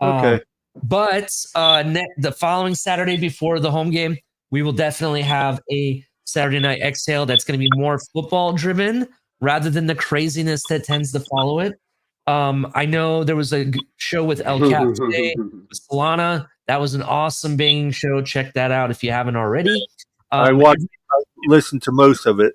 Okay. But the following Saturday before the home game, we will definitely have a Saturday Night Exhale that's going to be more football driven rather than the craziness that tends to follow it. I know there was a show with El Cap today with Solana. That was an awesome banging show. Check that out if you haven't already. I listened to most of it.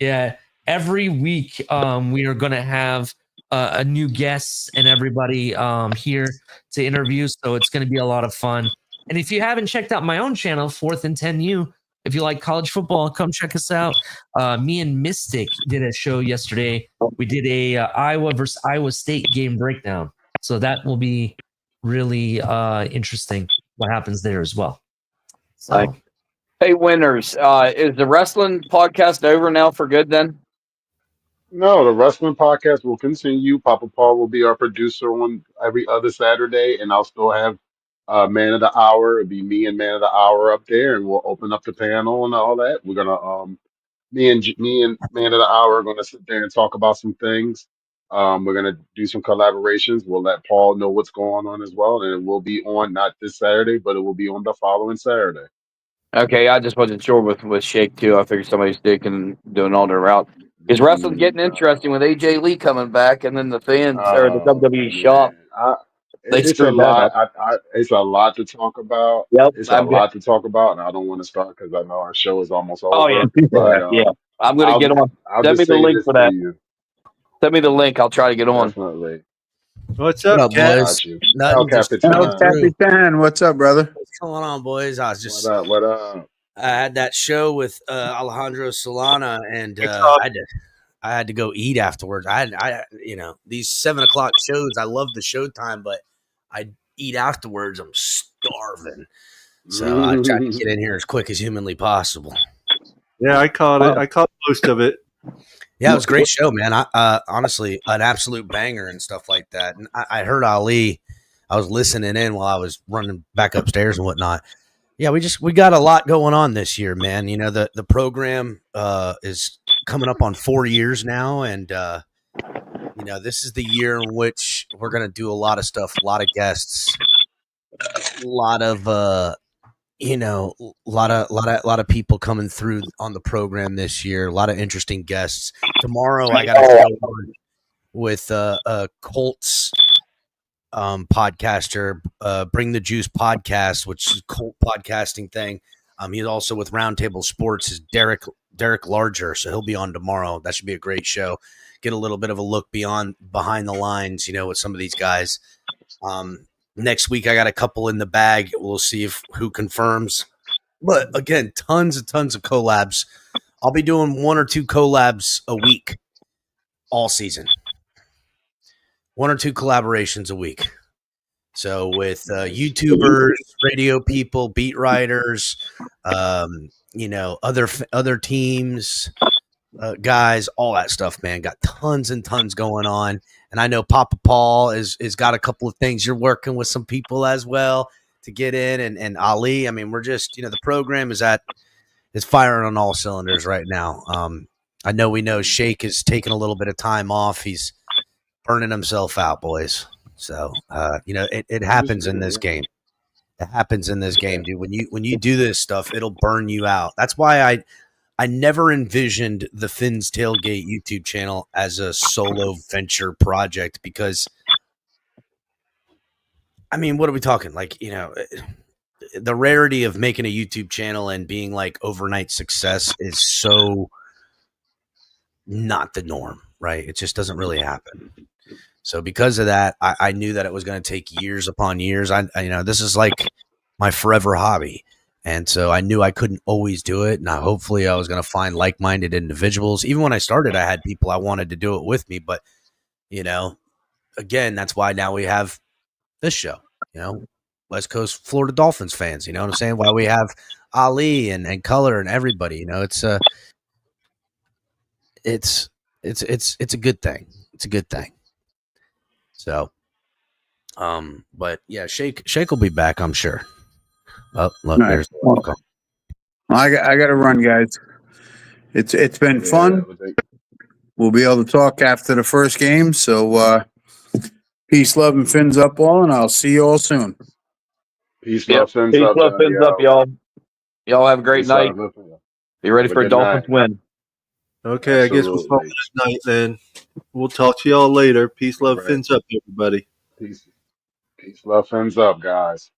Yeah, every week we are going to have a new guest and everybody here to interview. So it's going to be a lot of fun. And if you haven't checked out my own channel, 4th and 10U, if you like college football, come check us out. Me and Mystic did a show yesterday. We did a Iowa versus Iowa State game breakdown. So that will be really interesting what happens there as well. So, hey, winners, is the wrestling podcast over now for good then? No, the wrestling podcast will continue. Papa Paul will be our producer on every other Saturday, and I'll still have Man of the Hour. It'll be me and Man of the Hour up there, and we'll open up the panel and all that. We're gonna me and Man of the Hour are gonna sit there and talk about some things. We're gonna do some collaborations. We'll let Paul know what's going on as well, and it will be on not this Saturday, but it will be on the following Saturday. Okay, I just wasn't sure with Shake too. I figured somebody's doing all their route. Because wrestling's getting interesting with AJ Lee coming back, and then the fans or the WWE shop. They It's a screwed that lot. up. It's a lot to talk about. Yep, It's a lot to talk about, and I don't want to start because I know our show is almost Oh yeah, over. But yeah. I'm gonna get on. I'll Send me just the say link this for to that. you. Send me the link. I'll try to get on. Definitely. What's What up, up, Cat? boys? Got you. Nothing. El Just Capitan. coming through. Capitan, what's up, brother? What's going on, boys? I was just What up? What up? I had that show with Alejandro Solana, and I had to go eat afterwards. These 7 o'clock shows. I love the showtime, but I eat afterwards. I'm starving, so I tried to get in here as quick as humanly possible. Yeah, I caught it. I caught most of it. Yeah, it was a great show, man. I honestly, an absolute banger and stuff like that. And I heard Ali. I was listening in while I was running back upstairs and whatnot. Yeah, we got a lot going on this year, man. You know, the program is coming up on 4 years now, and this is the year in which we're gonna do a lot of stuff, a lot of guests, a lot of a lot of people coming through on the program this year. A lot of interesting guests. Tomorrow, I got a show on with a Colts podcaster, Bring the Juice podcast, which is a Colt podcasting thing. He's also with Roundtable Sports. Is Derek Larger, so he'll be on tomorrow. That should be a great show. Get a little bit of a look behind the lines, with some of these guys. Next week, I got a couple in the bag. We'll see who confirms. But again, tons of collabs. I'll be doing 1 or 2 collabs a week all season. 1 or 2 collaborations a week. So with YouTubers, radio people, beat writers, other teams, guys, all that stuff, man. Got tons and tons going on. And I know Papa Paul is got a couple of things. You're working with some people as well to get in, and Ali. I mean, we're just, the program is firing on all cylinders right now. I know we know Shake is taking a little bit of time off. He's burning himself out, boys. So it happens in this game. It happens in this game, dude. When you do this stuff, it'll burn you out. That's why I never envisioned the Finn's Tailgate YouTube channel as a solo venture project, because I mean, what are we talking? Like, the rarity of making a YouTube channel and being like overnight success is so not the norm, right? It just doesn't really happen. So because of that, I knew that it was going to take years upon years. I this is like my forever hobby. And so I knew I couldn't always do it. And hopefully I was going to find like-minded individuals. Even when I started, I had people I wanted to do it with me. But, again, that's why now we have this show, West Coast Florida Dolphins fans, you know what I'm saying? Why we have Ali and Color and everybody, it's a good thing. It's a good thing. So, but yeah, Shake will be back, I'm sure. Oh, look, All right. there's welcome. I got to run, guys. It's been fun. We'll be able to talk after the first game. So, peace, love, and fins up all, and I'll see you all soon. Peace, love, fins up, y'all. Y'all have a great Peace, night. love, Be ready Have a for a good Dolphins night. win. Okay, I guess we'll call it a night then. We'll talk to y'all later. Peace, love, Right. fins up, everybody. Peace, love, fins up, guys.